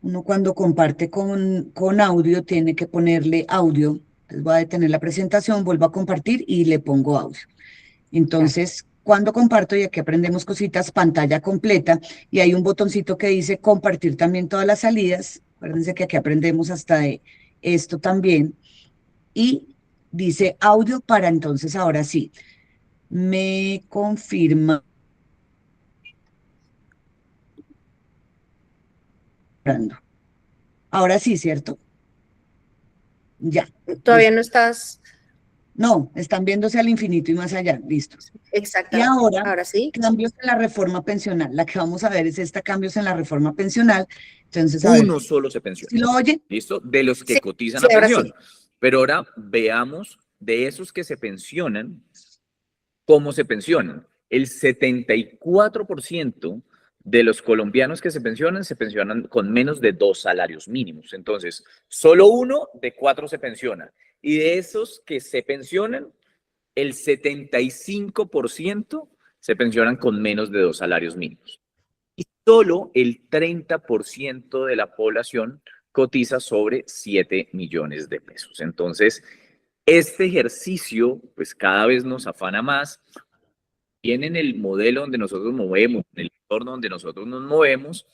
Uno cuando comparte con audio tiene que ponerle audio. Entonces voy a detener la presentación, vuelvo a compartir y le pongo audio. Entonces, cuando comparto, y aquí aprendemos cositas, pantalla completa, y hay un botoncito que dice compartir también todas las salidas. Acuérdense que aquí aprendemos hasta de esto también. Y dice audio para entonces, ahora sí, me confirma. Ahora sí, ¿cierto? Ya.
Todavía
Listo.
no estás...
No, están viéndose al infinito y más allá, listo. Y
Exactamente.
ahora
Sí.
cambios en la reforma pensional. La que vamos a ver es esta, cambios en la reforma pensional. Entonces, a ver,
Uno solo se pensiona.
¿sí lo oyen?
¿Listo? De los que
Sí,
cotizan
sí,
a
ahora
pensión.
sí.
Pero ahora veamos de esos que se pensionan, ¿Cómo se pensionan? El 74% de los colombianos que se pensionan con menos de 2 salarios mínimos. Entonces, solo 1 de 4 se pensiona. Y de esos que se pensionan, el 75% se pensionan con menos de 2 salarios mínimos. Y solo el 30% de la población cotiza sobre 7 millones de pesos. Entonces, este ejercicio, pues cada vez nos afana más. Bien en el modelo donde nosotros movemos, en el entorno donde nosotros nos movemos,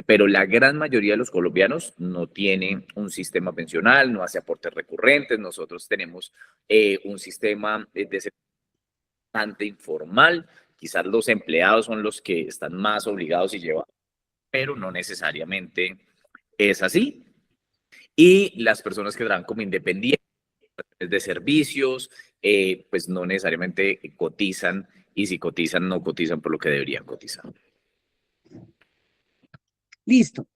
pero la gran mayoría de los colombianos no tiene un sistema pensional, no hace aportes recurrentes. Nosotros tenemos un sistema bastante informal. Quizás los empleados son los que están más obligados y llevados, pero no necesariamente es así. Y las personas que trabajan como independientes de servicios, pues no necesariamente cotizan, y si cotizan, no cotizan por lo que deberían cotizar.
Listo.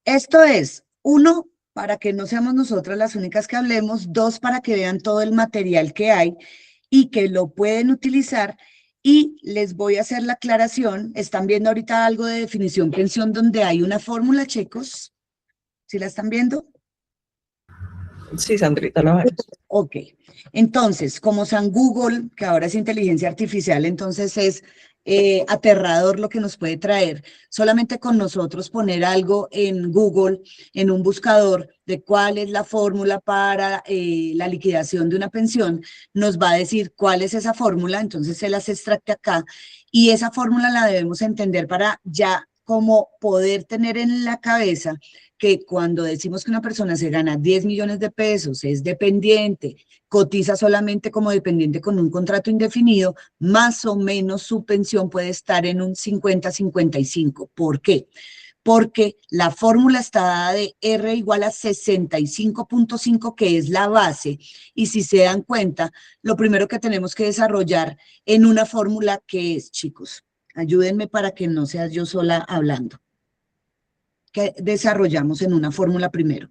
Esto es, 1, para que no seamos nosotras las únicas que hablemos, 2, para que vean todo el material que hay y que lo pueden utilizar. Y les voy a hacer la aclaración. Están viendo ahorita algo de definición pensión donde hay una fórmula, chicos. ¿Sí la están viendo?
Sí, Sandrita, la vemos.
Ok, entonces, como San Google, que ahora es inteligencia artificial, entonces es aterrador lo que nos puede traer. Solamente con nosotros poner algo en Google, en un buscador de cuál es la fórmula para la liquidación de una pensión, nos va a decir cuál es esa fórmula, entonces se las extracta acá, y esa fórmula la debemos entender para ya como poder tener en la cabeza que cuando decimos que una persona se gana 10 millones de pesos, es dependiente, cotiza solamente como dependiente con un contrato indefinido, más o menos su pensión puede estar en un 50-55. ¿Por qué? Porque la fórmula está dada de R igual a 65.5, que es la base, y si se dan cuenta, lo primero que tenemos que desarrollar en una fórmula que es, chicos, ayúdenme para que no sea yo sola hablando. ¿Qué desarrollamos en una fórmula primero?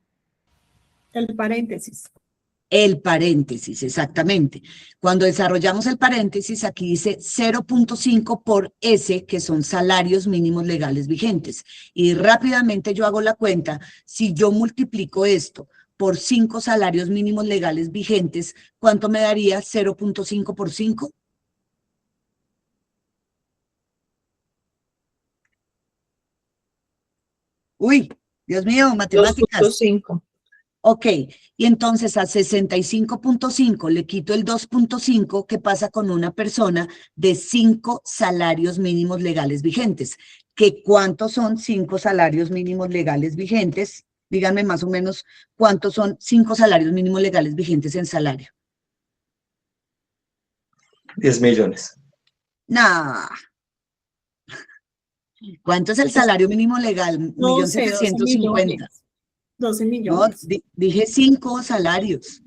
El paréntesis.
El paréntesis, exactamente. Cuando desarrollamos el paréntesis, aquí dice 0.5 por S, que son salarios mínimos legales vigentes. Y rápidamente yo hago la cuenta, si yo multiplico esto por 5 salarios mínimos legales vigentes, ¿cuánto me daría 0.5 por 5? Uy, Dios mío, matemáticas.
2.5.
Ok, y entonces a 65.5 le quito el 2.5, ¿qué pasa con una persona de 5 salarios mínimos legales vigentes? ¿Que cuántos son 5 salarios mínimos legales vigentes? Díganme más o menos cuántos son 5 salarios mínimos legales vigentes en salario.
10 millones.
Nah. ¿Cuánto es el salario mínimo legal?
12
1.750.000.
millones. 12
No,
millones.
dije 5 salarios.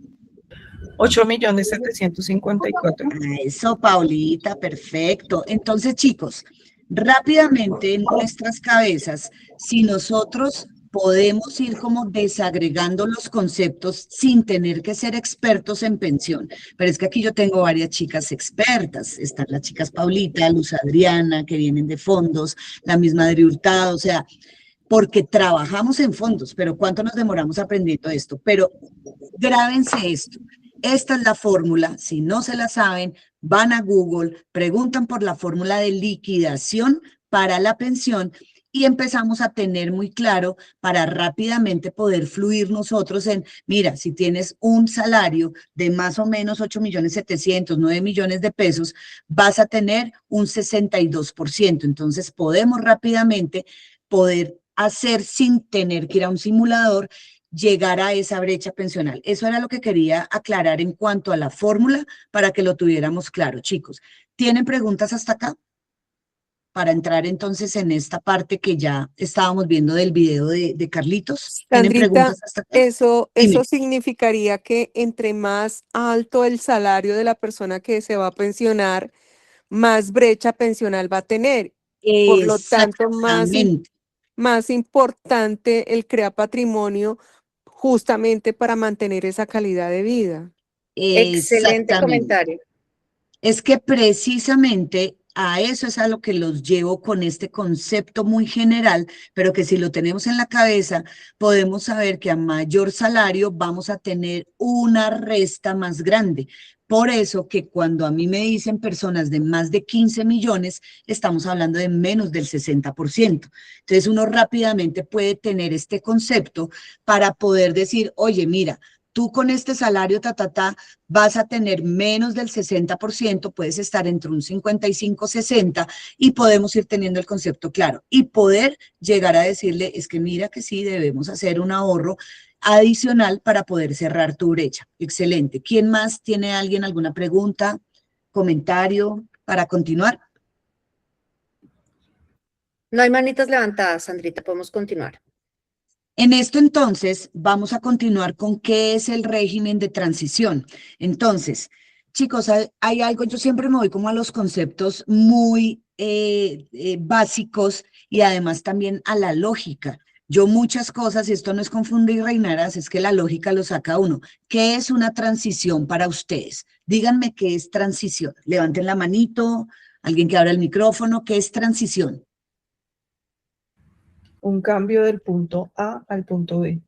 8.754.000.
Eso, Paulita, perfecto. Entonces, chicos, rápidamente en nuestras cabezas, si nosotros podemos ir como desagregando los conceptos sin tener que ser expertos en pensión. Pero es que aquí yo tengo varias chicas expertas. Están las chicas Paulita, Luz Adriana, que vienen de fondos, la misma Adri Hurtado, o sea, porque trabajamos en fondos, pero ¿cuánto nos demoramos aprendiendo esto? Pero grábense esto. Esta es la fórmula. Si no se la saben, van a Google, preguntan por la fórmula de liquidación para la pensión y empezamos a tener muy claro para rápidamente poder fluir nosotros en, mira, si tienes un salario de más o menos 8.700.000, 9 millones de pesos, vas a tener un 62%. Entonces podemos rápidamente poder hacer sin tener que ir a un simulador, llegar a esa brecha pensional. Eso era lo que quería aclarar en cuanto a la fórmula para que lo tuviéramos claro, chicos. ¿Tienen preguntas hasta acá? Para entrar entonces en esta parte que ya estábamos viendo del video de Carlitos. ¿Tienen
Sandrita,
preguntas hasta acá?
eso
Dime.
significaría que entre más alto el salario de la persona que se va a pensionar, más brecha pensional va a tener. Por lo tanto,
Exactamente.
más importante el crear patrimonio justamente para mantener esa calidad de vida.
Excelente
Exactamente.
comentario.
Es que precisamente a eso es a lo que los llevo con este concepto muy general, pero que si lo tenemos en la cabeza, podemos saber que a mayor salario vamos a tener una resta más grande. Por eso que cuando a mí me dicen personas de más de 15 millones, estamos hablando de menos del 60%. Entonces uno rápidamente puede tener este concepto para poder decir, oye, mira, tú con este salario, vas a tener menos del 60%, puedes estar entre un 55-60 y podemos ir teniendo el concepto claro y poder llegar a decirle, es que mira que sí, debemos hacer un ahorro adicional para poder cerrar tu brecha. Excelente. ¿Quién más? ¿Tiene alguien alguna pregunta, comentario para continuar?
No hay manitas levantadas, Sandrita, podemos continuar.
En esto entonces vamos a continuar con qué es el régimen de transición. Entonces, chicos, hay algo, yo siempre me voy como a los conceptos muy básicos y además también a la lógica. Yo muchas cosas, y esto no es confundir y reinarás, es que la lógica lo saca uno. ¿Qué es una transición para ustedes? Díganme qué es transición. Levanten la manito, alguien que abra el micrófono, ¿qué es transición?
Un cambio del punto A al punto B.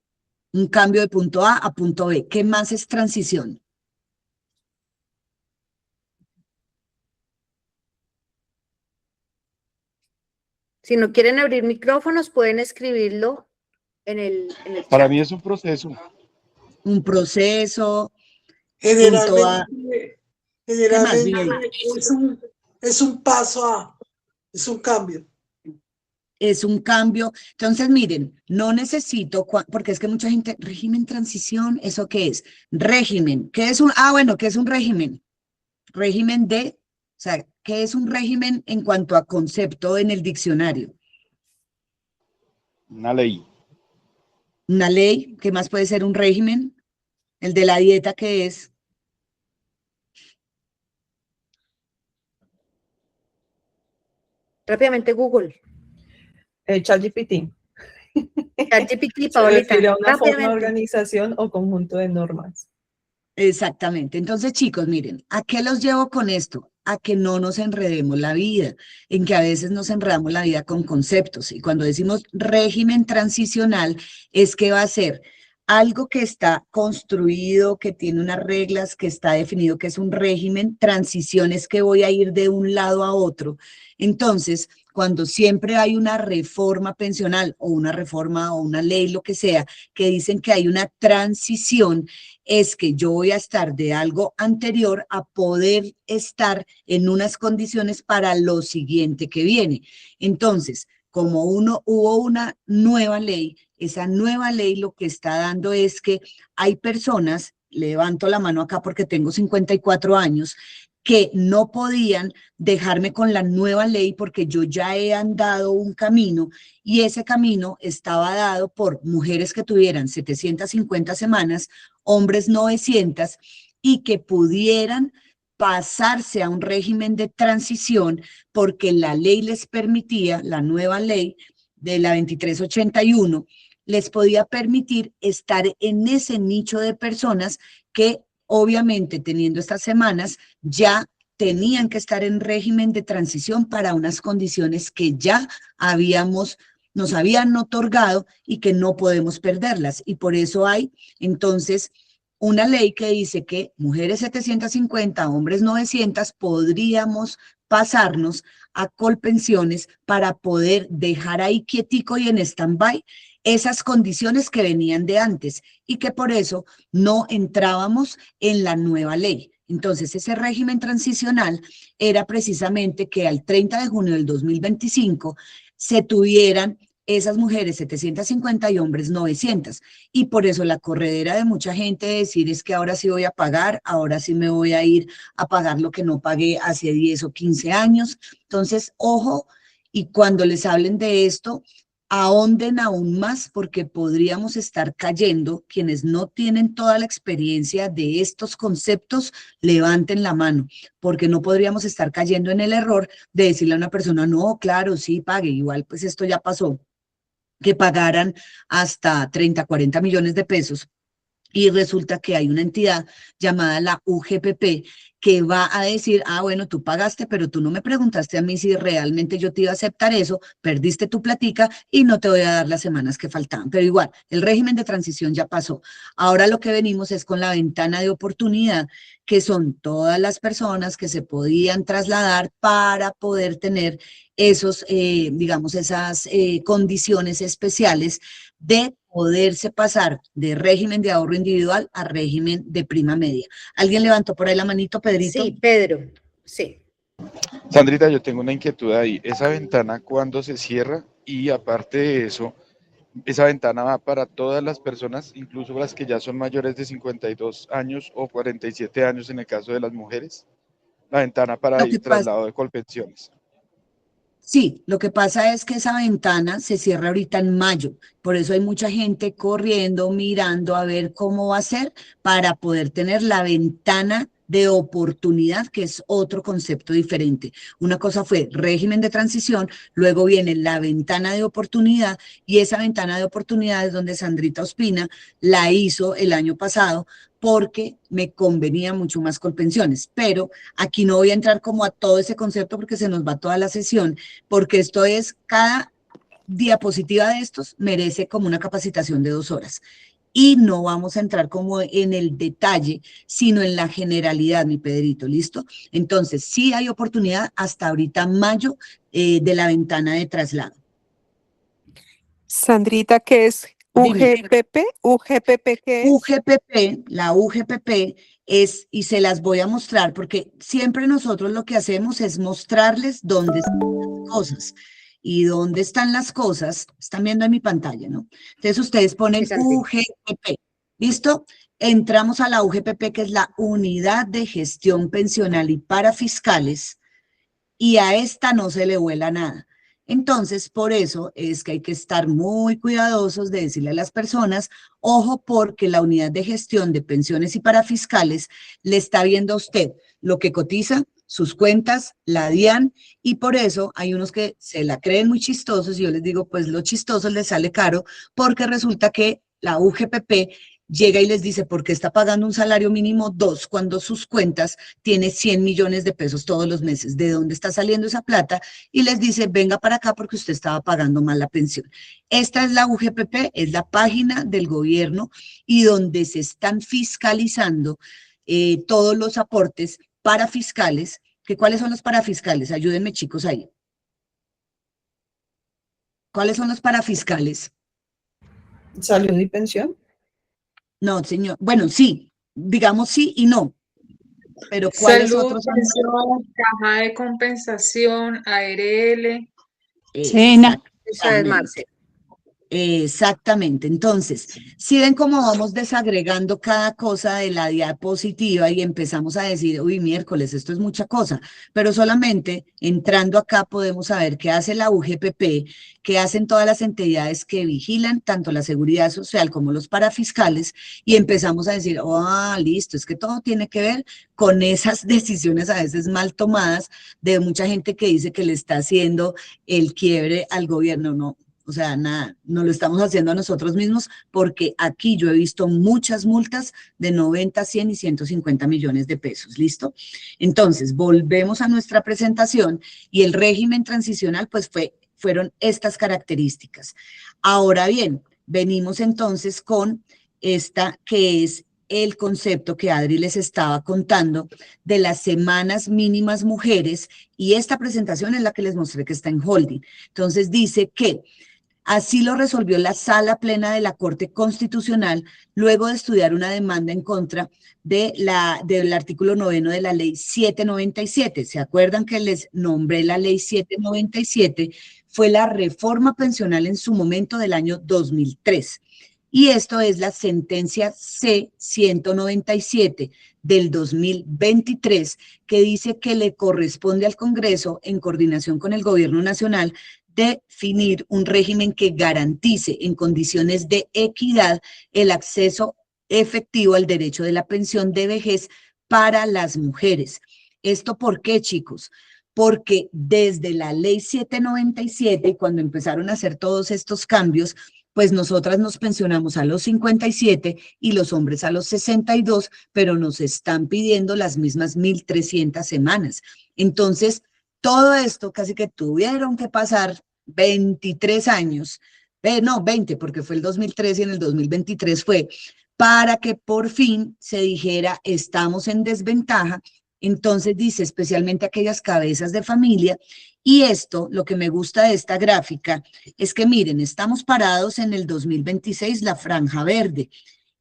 Un cambio de punto A a punto B. ¿Qué más es transición?
Si no quieren abrir micrófonos, pueden escribirlo en el
Para
chat.
mí es un proceso.
Un proceso, punto A.
Generalmente es un paso a, es un cambio.
Es un cambio. Entonces, miren, no necesito, porque es que mucha gente, régimen transición, ¿eso qué es? Régimen, ¿qué es un, bueno, ¿qué es un régimen? Régimen de, o sea, ¿qué es un régimen en cuanto a concepto en el diccionario?
Una ley.
Una ley, ¿qué más puede ser un régimen? El de la dieta, ¿qué es?
Rápidamente Google.
ChatGPT.
ChatGPT,
Se
Paolita.
refiere a una forma de
Rápidamente.
organización o conjunto de normas.
Exactamente. Entonces, chicos, miren, ¿a qué los llevo con esto? A que no nos enredemos la vida, en que a veces nos enredamos la vida con conceptos. Y cuando decimos régimen transicional, es que va a ser algo que está construido, que tiene unas reglas, que está definido, que es un régimen. Transición es que voy a ir de un lado a otro. Entonces, cuando siempre hay una reforma pensional o una reforma o una ley, lo que sea, que dicen que hay una transición, es que yo voy a estar de algo anterior a poder estar en unas condiciones para lo siguiente que viene. Entonces, como hubo una nueva ley, esa nueva ley lo que está dando es que hay personas, levanto la mano acá porque tengo 54 años, que no podían dejarme con la nueva ley porque yo ya he andado un camino y ese camino estaba dado por mujeres que tuvieran 750 semanas, hombres 900, y que pudieran pasarse a un régimen de transición porque la ley les permitía, la nueva ley de la 2381, les podía permitir estar en ese nicho de personas que obviamente teniendo estas semanas ya tenían que estar en régimen de transición para unas condiciones que ya nos habían otorgado y que no podemos perderlas. Y por eso hay entonces una ley que dice que mujeres 750, hombres 900, podríamos pasarnos a colpensiones para poder dejar ahí quietico y en stand-by esas condiciones que venían de antes y que por eso no entrábamos en la nueva ley. Entonces, ese régimen transicional era precisamente que al 30 de junio del 2025 se tuvieran esas mujeres 750 y hombres 900. Y por eso la corredera de mucha gente decir es que ahora sí voy a pagar, ahora sí me voy a ir a pagar lo que no pagué hace 10 o 15 años. Entonces, ojo, y cuando les hablen de esto, ahonden aún más porque podríamos estar cayendo. Quienes no tienen toda la experiencia de estos conceptos, levanten la mano, porque no podríamos estar cayendo en el error de decirle a una persona, no, claro, sí, pague, igual pues esto ya pasó, que pagaran hasta 30, 40 millones de pesos Y resulta que hay una entidad llamada la UGPP que va a decir, ah, bueno, tú pagaste, pero tú no me preguntaste a mí si realmente yo te iba a aceptar eso, perdiste tu platica y no te voy a dar las semanas que faltaban. Pero igual, el régimen de transición ya pasó. Ahora lo que venimos es con la ventana de oportunidad, que son todas las personas que se podían trasladar para poder tener esos, digamos, esas condiciones especiales de poderse pasar de régimen de ahorro individual a régimen de prima media. ¿Alguien levantó por ahí la manito, Pedrito?
Sí, Pedro, sí.
Sandrita, yo tengo una inquietud ahí. ¿Esa ventana cuándo se cierra? Y aparte de eso, ¿esa ventana va para todas las personas, incluso las que ya son mayores de 52 años o 47 años en el caso de las mujeres? La ventana para
Lo
el
que pasa,
traslado de Colpensiones.
sí, lo que pasa es que esa ventana se cierra ahorita en mayo, por eso hay mucha gente corriendo, mirando a ver cómo va a ser para poder tener la ventana de oportunidad, que es otro concepto diferente. Una cosa fue régimen de transición, luego viene la ventana de oportunidad, y esa ventana de oportunidad es donde Sandrita Ospina la hizo el año pasado porque me convenía mucho más Colpensiones, pero aquí no voy a entrar como a todo ese concepto porque se nos va toda la sesión, porque esto es, cada diapositiva de estos merece como una capacitación de 2 horas. Y no vamos a entrar como en el detalle, sino en la generalidad, mi Pedrito, ¿listo? Entonces, sí hay oportunidad hasta ahorita mayo de la ventana de traslado.
Sandrita, ¿qué es
Dime.
UGPP? ¿UGPP qué es?
UGPP, la UGPP es, y se las voy a mostrar, porque siempre nosotros lo que hacemos es mostrarles dónde están las cosas. Y dónde están las cosas, están viendo en mi pantalla, ¿no? Entonces ustedes ponen
Sí, Santi.
UGPP, ¿listo? Entramos a la UGPP, que es la Unidad de Gestión Pensional y Parafiscales, y a esta no se le vuela nada. Entonces, por eso es que hay que estar muy cuidadosos de decirle a las personas, ojo, porque la unidad de gestión de pensiones y parafiscales le está viendo a usted lo que cotiza, sus cuentas, la DIAN, y por eso hay unos que se la creen muy chistosos, y yo les digo, pues lo chistoso les sale caro, porque resulta que la UGPP llega y les dice, ¿por qué está pagando un salario mínimo 2 cuando sus cuentas tiene 100 millones de pesos todos los meses? ¿De dónde está saliendo esa plata? Y les dice, venga para acá porque usted estaba pagando mal la pensión. Esta es la UGPP, es la página del gobierno y donde se están fiscalizando todos los aportes parafiscales. ¿Cuáles son los parafiscales? Ayúdenme, chicos, ahí. ¿Cuáles son los parafiscales?
Salud y pensión.
No, señor. Bueno, sí, digamos sí y no. Pero ¿cuáles
Salud,
otros son?
pensión, caja de compensación, ARL.
Esa es
Exactamente.
Marce.
Exactamente. Entonces, si ven cómo vamos desagregando cada cosa de la diapositiva y empezamos a decir, uy, miércoles, esto es mucha cosa, pero solamente entrando acá podemos saber qué hace la UGPP, qué hacen todas las entidades que vigilan tanto la seguridad social como los parafiscales, y empezamos a decir, ah, listo, es que todo tiene que ver con esas decisiones a veces mal tomadas de mucha gente que dice que le está haciendo el quiebre al gobierno. No. O sea, nada, no lo estamos haciendo a nosotros mismos, porque aquí yo he visto muchas multas de 90, 100 y 150 millones de pesos, ¿listo? Entonces, volvemos a nuestra presentación y el régimen transicional, pues fueron estas características. Ahora bien, venimos entonces con esta que es el concepto que Adri les estaba contando de las semanas mínimas mujeres, y esta presentación es la que les mostré que está en holding. Entonces dice que así lo resolvió la Sala Plena de la Corte Constitucional luego de estudiar una demanda en contra del artículo 9 de la Ley 797. ¿Se acuerdan que les nombré la Ley 797? Fue la reforma pensional en su momento del año 2003. Y esto es la sentencia C-197 del 2023, que dice que le corresponde al Congreso, en coordinación con el Gobierno Nacional, definir un régimen que garantice en condiciones de equidad el acceso efectivo al derecho de la pensión de vejez para las mujeres. ¿Esto por qué, chicos? Porque desde la Ley 797, cuando empezaron a hacer todos estos cambios, pues nosotras nos pensionamos a los 57 y los hombres a los 62, pero nos están pidiendo las mismas 1.300 semanas. Entonces, todo esto casi que tuvieron que pasar 23 años, no, 20, porque fue el 2013 y en el 2023 fue, para que por fin se dijera, estamos en desventaja. Entonces dice, especialmente aquellas cabezas de familia, y esto, lo que me gusta de esta gráfica, es que miren, estamos parados en el 2026, la franja verde,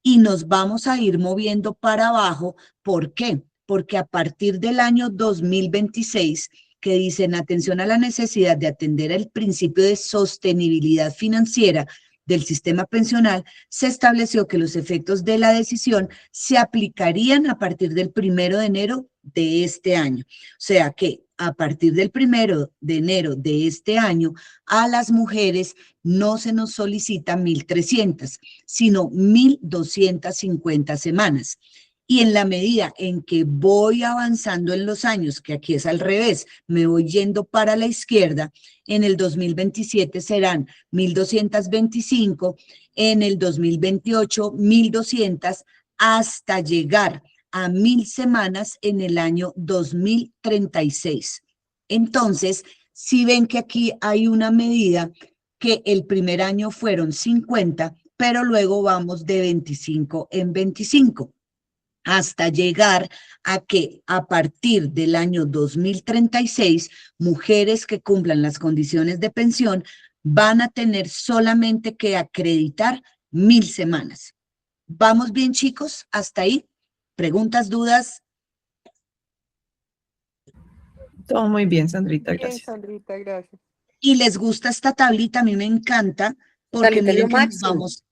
y nos vamos a ir moviendo para abajo. ¿Por qué? Porque a partir del año 2026, que dicen atención a la necesidad de atender el principio de sostenibilidad financiera del sistema pensional, se estableció que los efectos de la decisión se aplicarían a partir del 1 de enero de este año. O sea que a partir del 1 de enero de este año, a las mujeres no se nos solicita 1.300, sino 1.250 semanas. Y en la medida en que voy avanzando en los años, que aquí es al revés, me voy yendo para la izquierda, en el 2027 serán 1.225, en el 2028 1.200, hasta llegar a 1.000 semanas en el año 2036. Entonces, si ven que aquí hay una medida que el primer año fueron 50, pero luego vamos de 25 en 25. Hasta llegar a que a partir del año 2036, mujeres que cumplan las condiciones de pensión van a tener solamente que acreditar 1.000 semanas. ¿Vamos bien, chicos? ¿Hasta ahí? ¿Preguntas, dudas?
Todo muy bien, Sandrita,
Bien,
gracias.
Sandrita, gracias.
¿Y les gusta esta tablita? A mí me encanta porque
Sandrita, es lo
miren que nos
máximo.
vamos,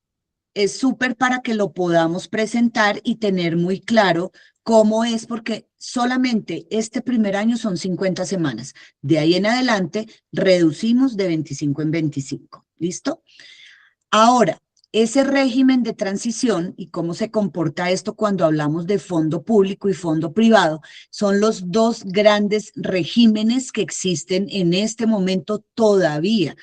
es súper para que lo podamos presentar y tener muy claro cómo es, porque solamente este primer año son 50 semanas. De ahí en adelante reducimos de 25 en 25. ¿Listo? Ahora, ese régimen de transición y cómo se comporta esto cuando hablamos de fondo público y fondo privado, son los dos grandes regímenes que existen en este momento todavía.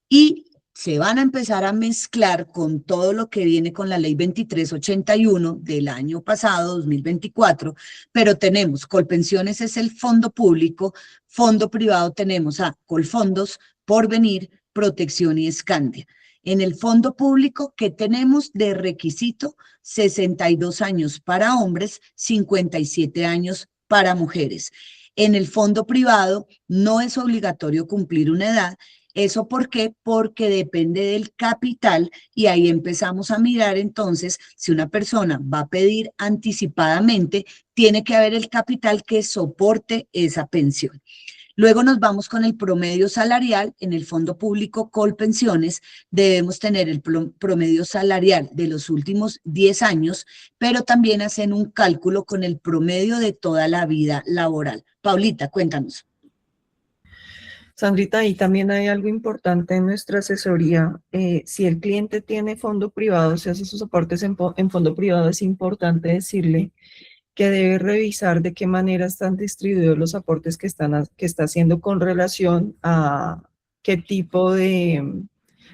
Y se van a empezar a mezclar con todo lo que viene con la ley 2381 del año pasado, 2024, pero tenemos Colpensiones es el fondo público, fondo privado tenemos a Colfondos, Porvenir, Protección y Escandia. En el fondo público, ¿qué tenemos de requisito? 62 años para hombres, 57 años para mujeres. En el fondo privado no es obligatorio cumplir una edad. ¿Eso por qué? Porque depende del capital y ahí empezamos a mirar entonces si una persona va a pedir anticipadamente, tiene que haber el capital que soporte esa pensión. Luego nos vamos con el promedio salarial. En el fondo público Colpensiones debemos tener el promedio salarial de los últimos 10 años, pero también hacen un cálculo con el promedio de toda la vida laboral. Paulita, cuéntanos.
Sandrita, ahí también hay algo importante en nuestra asesoría. Si el cliente tiene fondo privado, si hace sus aportes en fondo privado, es importante decirle que debe revisar de qué manera están distribuidos los aportes que está haciendo con relación a qué tipo de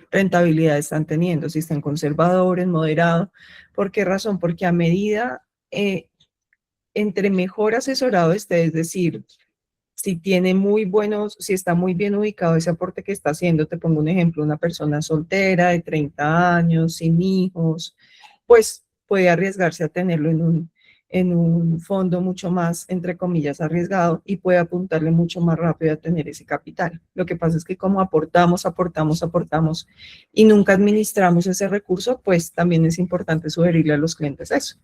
rentabilidad están teniendo, si están conservadores, moderados. ¿Por qué razón? Porque a medida, entre mejor asesorado esté, es decir, si tiene si está muy bien ubicado ese aporte que está haciendo, te pongo un ejemplo, una persona soltera de 30 años, sin hijos, pues puede arriesgarse a tenerlo en un fondo mucho más, entre comillas, arriesgado y puede apuntarle mucho más rápido a tener ese capital. Lo que pasa es que como aportamos y nunca administramos ese recurso, pues también es importante sugerirle a los clientes eso,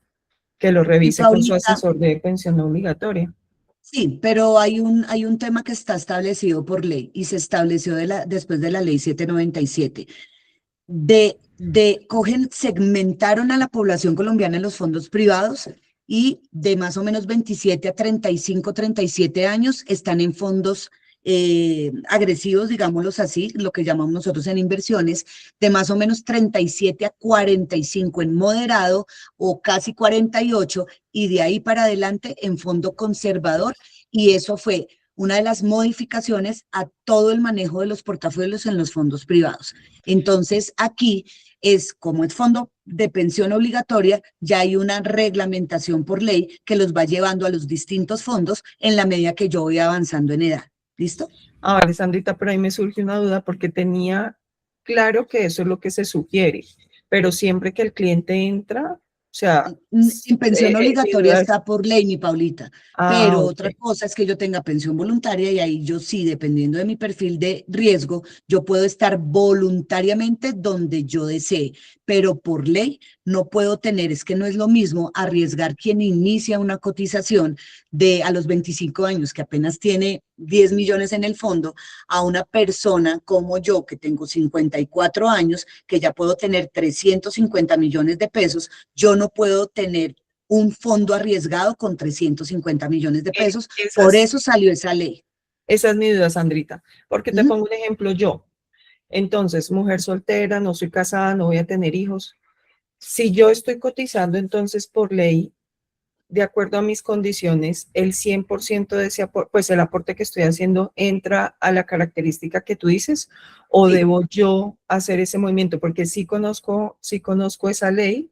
que lo revise con su asesor de pensión obligatoria.
Sí, pero hay un tema que está establecido por ley y se estableció después de la ley 797. Segmentaron a la población colombiana en los fondos privados y de más o menos 27 a 35, 37 años están en fondos agresivos, digámoslos así, lo que llamamos nosotros en inversiones, de más o menos 37 a 45 en moderado o casi 48 y de ahí para adelante en fondo conservador, y eso fue una de las modificaciones a todo el manejo de los portafolios en los fondos privados. Entonces, aquí es como es fondo de pensión obligatoria, ya hay una reglamentación por ley que los va llevando a los distintos fondos en la medida que yo voy avanzando en edad. ¿Listo?
Ah, vale, Sandrita, pero ahí me surge una duda porque tenía claro que eso es lo que se sugiere, pero siempre que el cliente entra, o sea,
En pensión
mi
obligatoria
duda es,
está por ley, mi Paulita, pero otra
ok.
cosa es que yo tenga pensión voluntaria y ahí yo sí, dependiendo de mi perfil de riesgo, yo puedo estar voluntariamente donde yo desee, pero por ley no puedo tener, es que no es lo mismo arriesgar quien inicia una cotización de a los 25 años, que apenas tiene 10 millones en el fondo, a una persona como yo, que tengo 54 años, que ya puedo tener 350 millones de pesos. Yo no puedo tener un fondo arriesgado con 350 millones de pesos, por eso salió esa ley.
Esa es mi duda, Sandrita, porque te
¿Mm?
pongo un ejemplo yo. Entonces, mujer soltera, no soy casada, no voy a tener hijos. Si yo estoy cotizando, entonces por ley, de acuerdo a mis condiciones, el 100% de ese aporte, pues el aporte que estoy haciendo entra a la característica que tú dices, o
Sí.
debo yo hacer ese movimiento, porque sí conozco esa ley,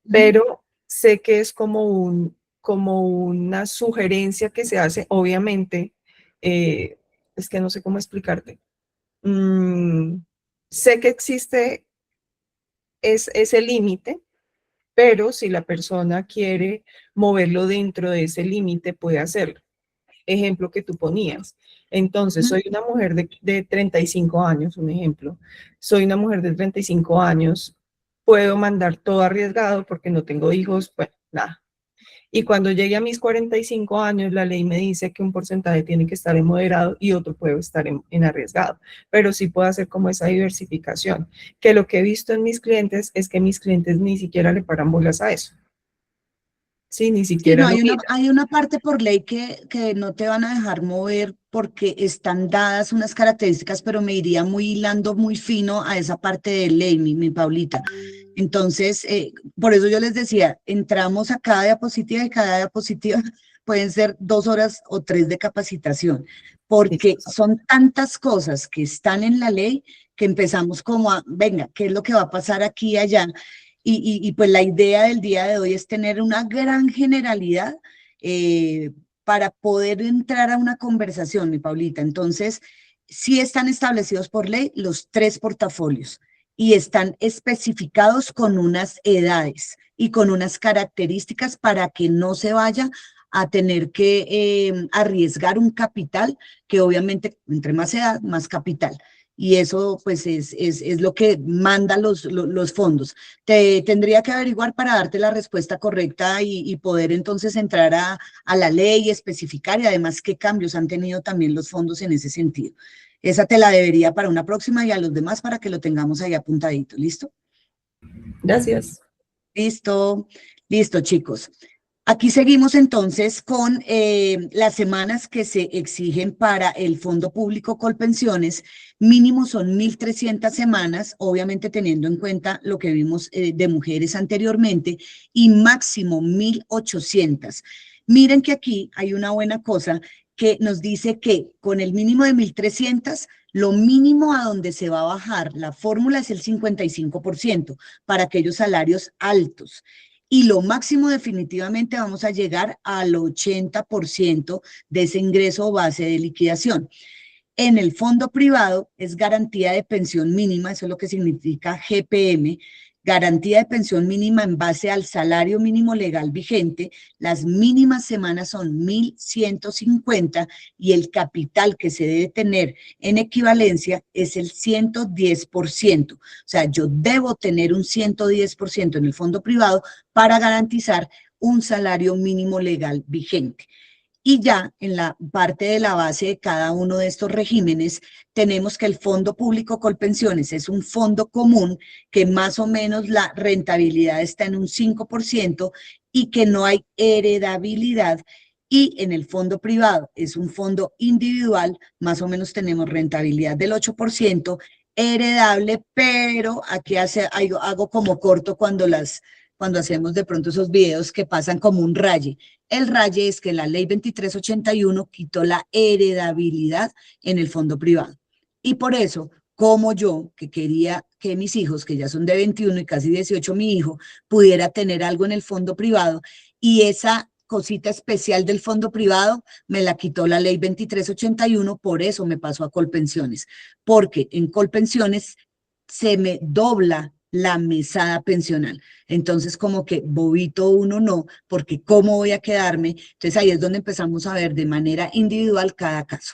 pero sé que es como una sugerencia que se hace, obviamente, es que no sé cómo explicarte. Sé que existe ese límite, pero si la persona quiere moverlo dentro de ese límite, puede hacerlo. Ejemplo que tú ponías. Entonces, soy una mujer de 35 años, un ejemplo. Soy una mujer de 35 años, puedo mandar todo arriesgado porque no tengo hijos, pues nada. Y cuando llegue a mis 45 años, la ley me dice que un porcentaje tiene que estar en moderado y otro puede estar en arriesgado. Pero sí puedo hacer como esa diversificación. Que lo que he visto en mis clientes es que mis clientes ni siquiera le paran bolas a eso. Sí, ni
Sí,
siquiera
no,
lo miran.
hay una parte por ley que no te van a dejar mover porque están dadas unas características, pero me iría muy hilando muy fino a esa parte de ley, mi Paulita. Entonces, por eso yo les decía, entramos a cada diapositiva y cada diapositiva pueden ser 2 horas o 3 de capacitación, porque son tantas cosas que están en la ley que empezamos como a, venga, ¿qué es lo que va a pasar aquí y allá? Y pues la idea del día de hoy es tener una gran generalidad para poder entrar a una conversación, mi Paulita. Entonces, sí están establecidos por ley los 3 portafolios y están especificados con unas edades y con unas características para que no se vaya a tener que arriesgar un capital que obviamente entre más edad, más capital. Y eso pues es lo que manda los fondos. Te tendría que averiguar para darte la respuesta correcta y poder entonces entrar a la ley y especificar y además qué cambios han tenido también los fondos en ese sentido. Esa te la debería para una próxima y a los demás para que lo tengamos ahí apuntadito. ¿Listo?
Gracias.
Listo, listo, chicos. Aquí seguimos entonces con las semanas que se exigen para el Fondo Público Colpensiones. Mínimo son 1.300 semanas, obviamente teniendo en cuenta lo que vimos de mujeres anteriormente, y máximo 1.800. Miren que aquí hay una buena cosa que nos dice que con el mínimo de 1.300, lo mínimo a donde se va a bajar la fórmula es el 55% para aquellos salarios altos. Y lo máximo definitivamente vamos a llegar al 80% de ese ingreso base de liquidación. En el fondo privado es garantía de pensión mínima, eso es lo que significa GPM, garantía de pensión mínima en base al salario mínimo legal vigente. Las mínimas semanas son 1.150 y el capital que se debe tener en equivalencia es el 110%. O sea, yo debo tener un 110% en el fondo privado para garantizar un salario mínimo legal vigente. Y ya en la parte de la base de cada uno de estos regímenes tenemos que el Fondo Público Colpensiones es un fondo común que más o menos la rentabilidad está en un 5% y que no hay heredabilidad. Y en el fondo privado es un fondo individual, más o menos tenemos rentabilidad del 8%, heredable, pero aquí hago como corto cuando las cuando hacemos de pronto esos videos que pasan como un raye. El raye es que la ley 2381 quitó la heredabilidad en el fondo privado. Y por eso, como yo, que quería que mis hijos, que ya son de 21 y casi 18, mi hijo, pudiera tener algo en el fondo privado, y esa cosita especial del fondo privado me la quitó la ley 2381, por eso me pasó a Colpensiones, porque en Colpensiones se me dobla la mesada pensional. Entonces, como que bobito uno no, porque ¿cómo voy a quedarme? Entonces ahí es donde empezamos a ver de manera individual cada caso.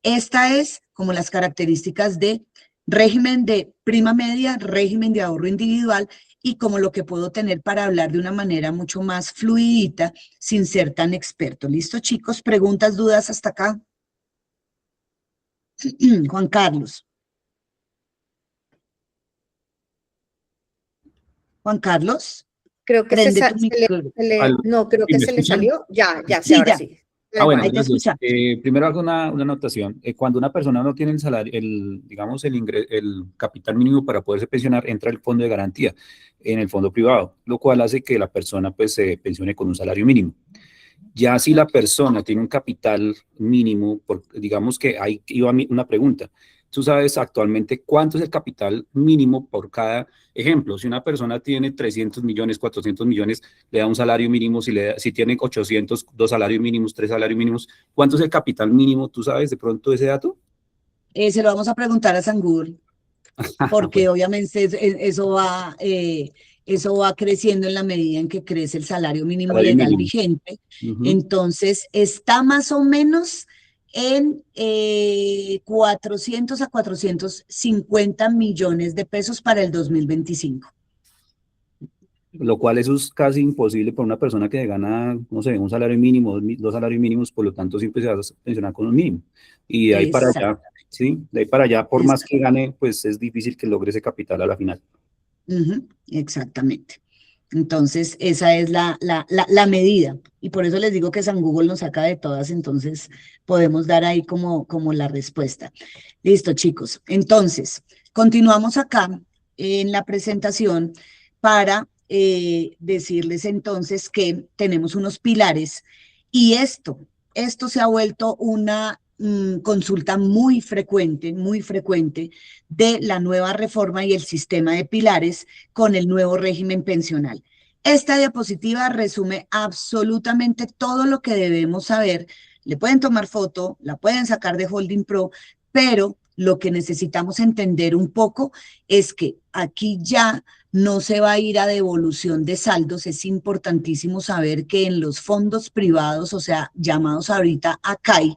Esta es como las características de régimen de prima media, régimen de ahorro individual, y como lo que puedo tener para hablar de una manera mucho más fluidita, sin ser tan experto. ¿Listo, chicos? ¿Preguntas, dudas hasta acá? Juan Carlos. Juan Carlos.
Creo que
Prende tu micrófono.
no, creo que
¿Me
se le
escuchan?
salió. Ya,
Sí,
ahora
ya.
sí.
Bueno,
Ahí te
gracias.
escuchamos.
Primero hago una anotación. Cuando una persona no tiene el salario, digamos, el capital mínimo para poderse pensionar, entra el fondo de garantía en el fondo privado, lo cual hace que la persona pues se pensione con un salario mínimo. Ya si la persona tiene un capital mínimo, digamos que ahí iba una pregunta. ¿Tú sabes actualmente cuánto es el capital mínimo por cada ejemplo? Si una persona tiene 300 millones, 400 millones, le da un salario mínimo. Si tiene 800, 2 salarios mínimos, 3 salarios mínimos, ¿cuánto es el capital mínimo? ¿Tú sabes de pronto ese dato?
Se lo vamos a preguntar a Sangur, porque
Bueno,
obviamente eso va creciendo en la medida en que crece el salario mínimo
salario
legal
mínimo.
vigente.
Ujú.
Entonces, está más o menos en 400 a 450 millones de pesos para el 2025.
Lo cual eso es casi imposible para una persona que gana, no sé, un salario mínimo, 2 salarios mínimos, por lo tanto siempre se va a pensionar con un mínimo. Y de ahí para allá, ¿sí? De ahí para allá, por más que gane, pues es difícil que logre ese capital a la final.
Exactamente. Entonces, esa es la medida. Y por eso les digo que San Google nos saca de todas, entonces podemos dar ahí como la respuesta. Listo, chicos. Entonces, continuamos acá en la presentación para decirles entonces que tenemos unos pilares, y esto se ha vuelto una consulta muy frecuente de la nueva reforma y el sistema de pilares con el nuevo régimen pensional. Esta diapositiva resume absolutamente todo lo que debemos saber. Le pueden tomar foto, la pueden sacar de Holding Pro, pero lo que necesitamos entender un poco es que aquí ya no se va a ir a devolución de saldos. Es importantísimo saber que en los fondos privados, o sea, llamados ahorita ACAI,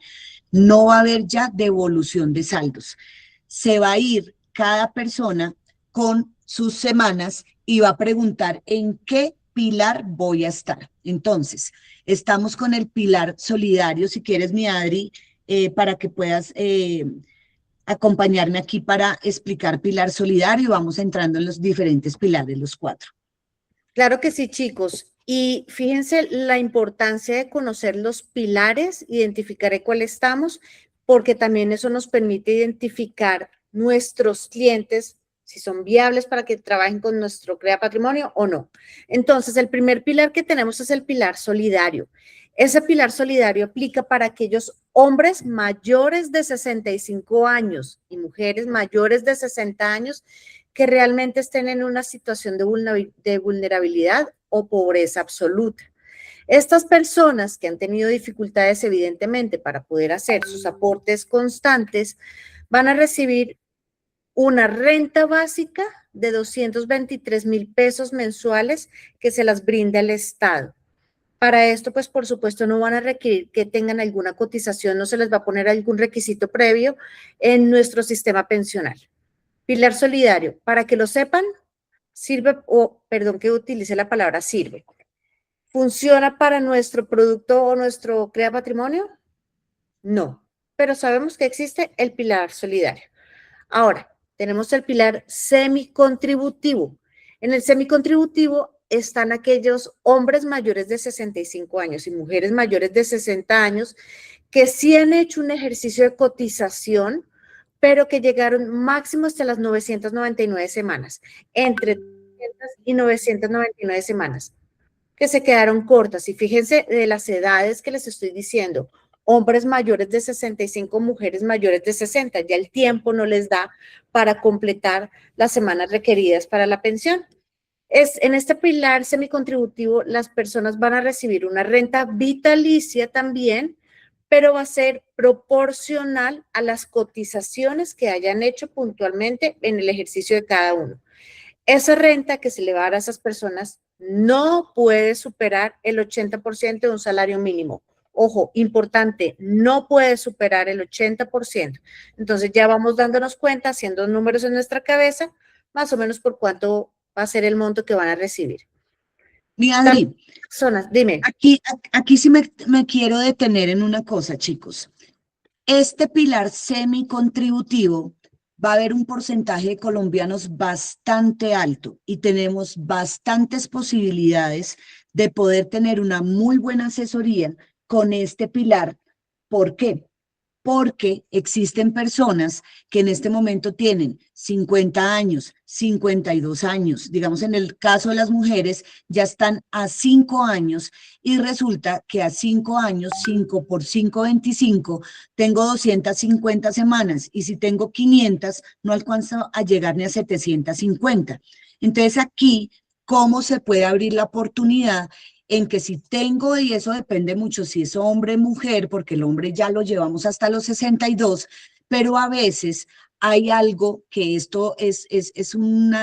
no va a haber ya devolución de saldos. Se va a ir cada persona con sus semanas y va a preguntar en qué pilar voy a estar. Entonces, estamos con el pilar solidario. Si quieres, mi Adri, para que puedas acompañarme aquí para explicar pilar solidario, vamos entrando en los diferentes pilares, los 4.
Claro que sí, chicos. Y fíjense la importancia de conocer los pilares, identificar en cuál estamos, porque también eso nos permite identificar nuestros clientes, si son viables para que trabajen con nuestro Crea Patrimonio o no. Entonces, el primer pilar que tenemos es el pilar solidario. Ese pilar solidario aplica para aquellos hombres mayores de 65 años y mujeres mayores de 60 años que realmente estén en una situación de vulnerabilidad o pobreza absoluta. Estas personas que han tenido dificultades, evidentemente, para poder hacer sus aportes constantes, van a recibir una renta básica de 223,000 pesos mensuales que se las brinda el Estado. Para esto, pues, por supuesto, no van a requerir que tengan alguna cotización, no se les va a poner algún requisito previo en nuestro sistema pensional. Pilar solidario, para que lo sepan, sirve, perdón que utilice la palabra sirve. ¿Funciona para nuestro producto o nuestro Crea Patrimonio? No, pero sabemos que existe el pilar solidario. Ahora, tenemos el pilar semicontributivo. En el semicontributivo están aquellos hombres mayores de 65 años y mujeres mayores de 60 años que sí han hecho un ejercicio de cotización, pero que llegaron máximo hasta las 999 semanas. Entre y 999 semanas, que se quedaron cortas. Y fíjense de las edades que les estoy diciendo, hombres mayores de 65, mujeres mayores de 60, ya el tiempo no les da para completar las semanas requeridas para la pensión. En este pilar semicontributivo las personas van a recibir una renta vitalicia también, pero va a ser proporcional a las cotizaciones que hayan hecho puntualmente en el ejercicio de cada uno. Esa renta que se le va a dar a esas personas no puede superar el 80% de un salario mínimo. Ojo, importante, no puede superar el 80%. Entonces ya vamos dándonos cuenta, haciendo números en nuestra cabeza, más o menos por cuánto va a ser el monto que van a recibir.
Mi Adri,
dime.
Aquí sí me quiero detener en una cosa, chicos. Este pilar semicontributivo va a haber un porcentaje de colombianos bastante alto y tenemos bastantes posibilidades de poder tener una muy buena asesoría con este pilar. ¿Por qué? Porque existen personas que en este momento tienen 50 años, 52 años, digamos en el caso de las mujeres ya están a 5 años y resulta que a 5 años, 5 por 5, 25, tengo 250 semanas y si tengo 500 no alcanzo a llegar ni a 750. Entonces aquí, ¿cómo se puede abrir la oportunidad en que si tengo, y eso depende mucho si es hombre o mujer, porque el hombre ya lo llevamos hasta los 62, pero a veces hay algo que esto es un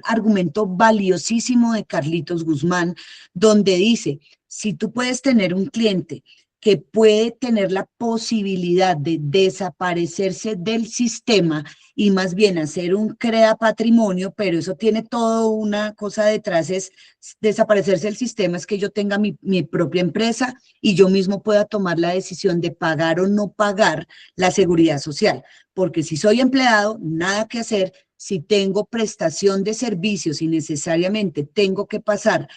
argumento valiosísimo de Carlitos Guzmán, donde dice, si tú puedes tener un cliente que puede tener la posibilidad de desaparecerse del sistema y más bien hacer un crea patrimonio, pero eso tiene toda una cosa detrás, es desaparecerse del sistema, es que yo tenga mi propia empresa y yo mismo pueda tomar la decisión de pagar o no pagar la seguridad social, porque si soy empleado, nada que hacer, si tengo prestación de servicios y necesariamente tengo que pasar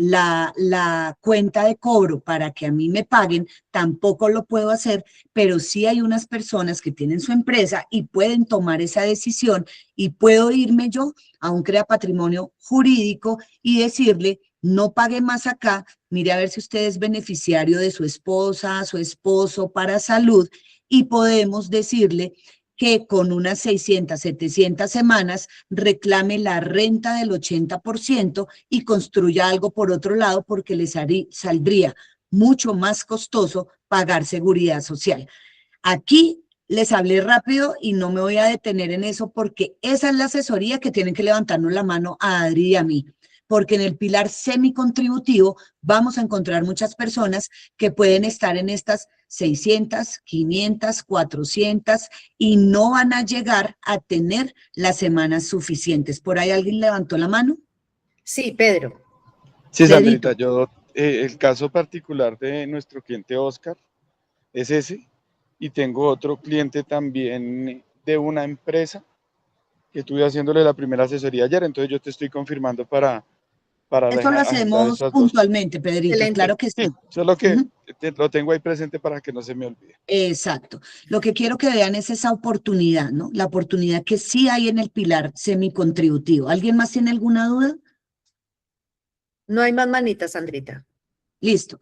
la cuenta de cobro para que a mí me paguen, tampoco lo puedo hacer, pero sí hay unas personas que tienen su empresa y pueden tomar esa decisión y puedo irme yo a un crea patrimonio jurídico y decirle, no pague más acá, mire a ver si usted es beneficiario de su esposa, su esposo para salud y podemos decirle que con unas 600, 700 semanas reclame la renta del 80% y construya algo por otro lado porque le saldría mucho más costoso pagar seguridad social. Aquí les hablé rápido y no me voy a detener en eso porque esa es la asesoría que tienen que levantarnos la mano a Adri y a mí. Porque en el pilar semicontributivo vamos a encontrar muchas personas que pueden estar en estas 600, 500, 400 y no van a llegar a tener las semanas suficientes. ¿Por ahí alguien levantó la mano?
Sí, Pedro.
Sí, Sandrita, el caso particular de nuestro cliente Oscar es ese y tengo otro cliente también de una empresa que estuve haciéndole la primera asesoría ayer, entonces yo te estoy confirmando para
eso lo hacemos puntualmente, Pedrito, excelente. Claro que sí.
Solo que lo tengo ahí presente para que no se me olvide.
Exacto. Lo que quiero que vean es esa oportunidad, ¿no? La oportunidad que sí hay en el pilar semicontributivo. ¿Alguien más tiene alguna duda?
No hay más manitas, Sandrita.
Listo.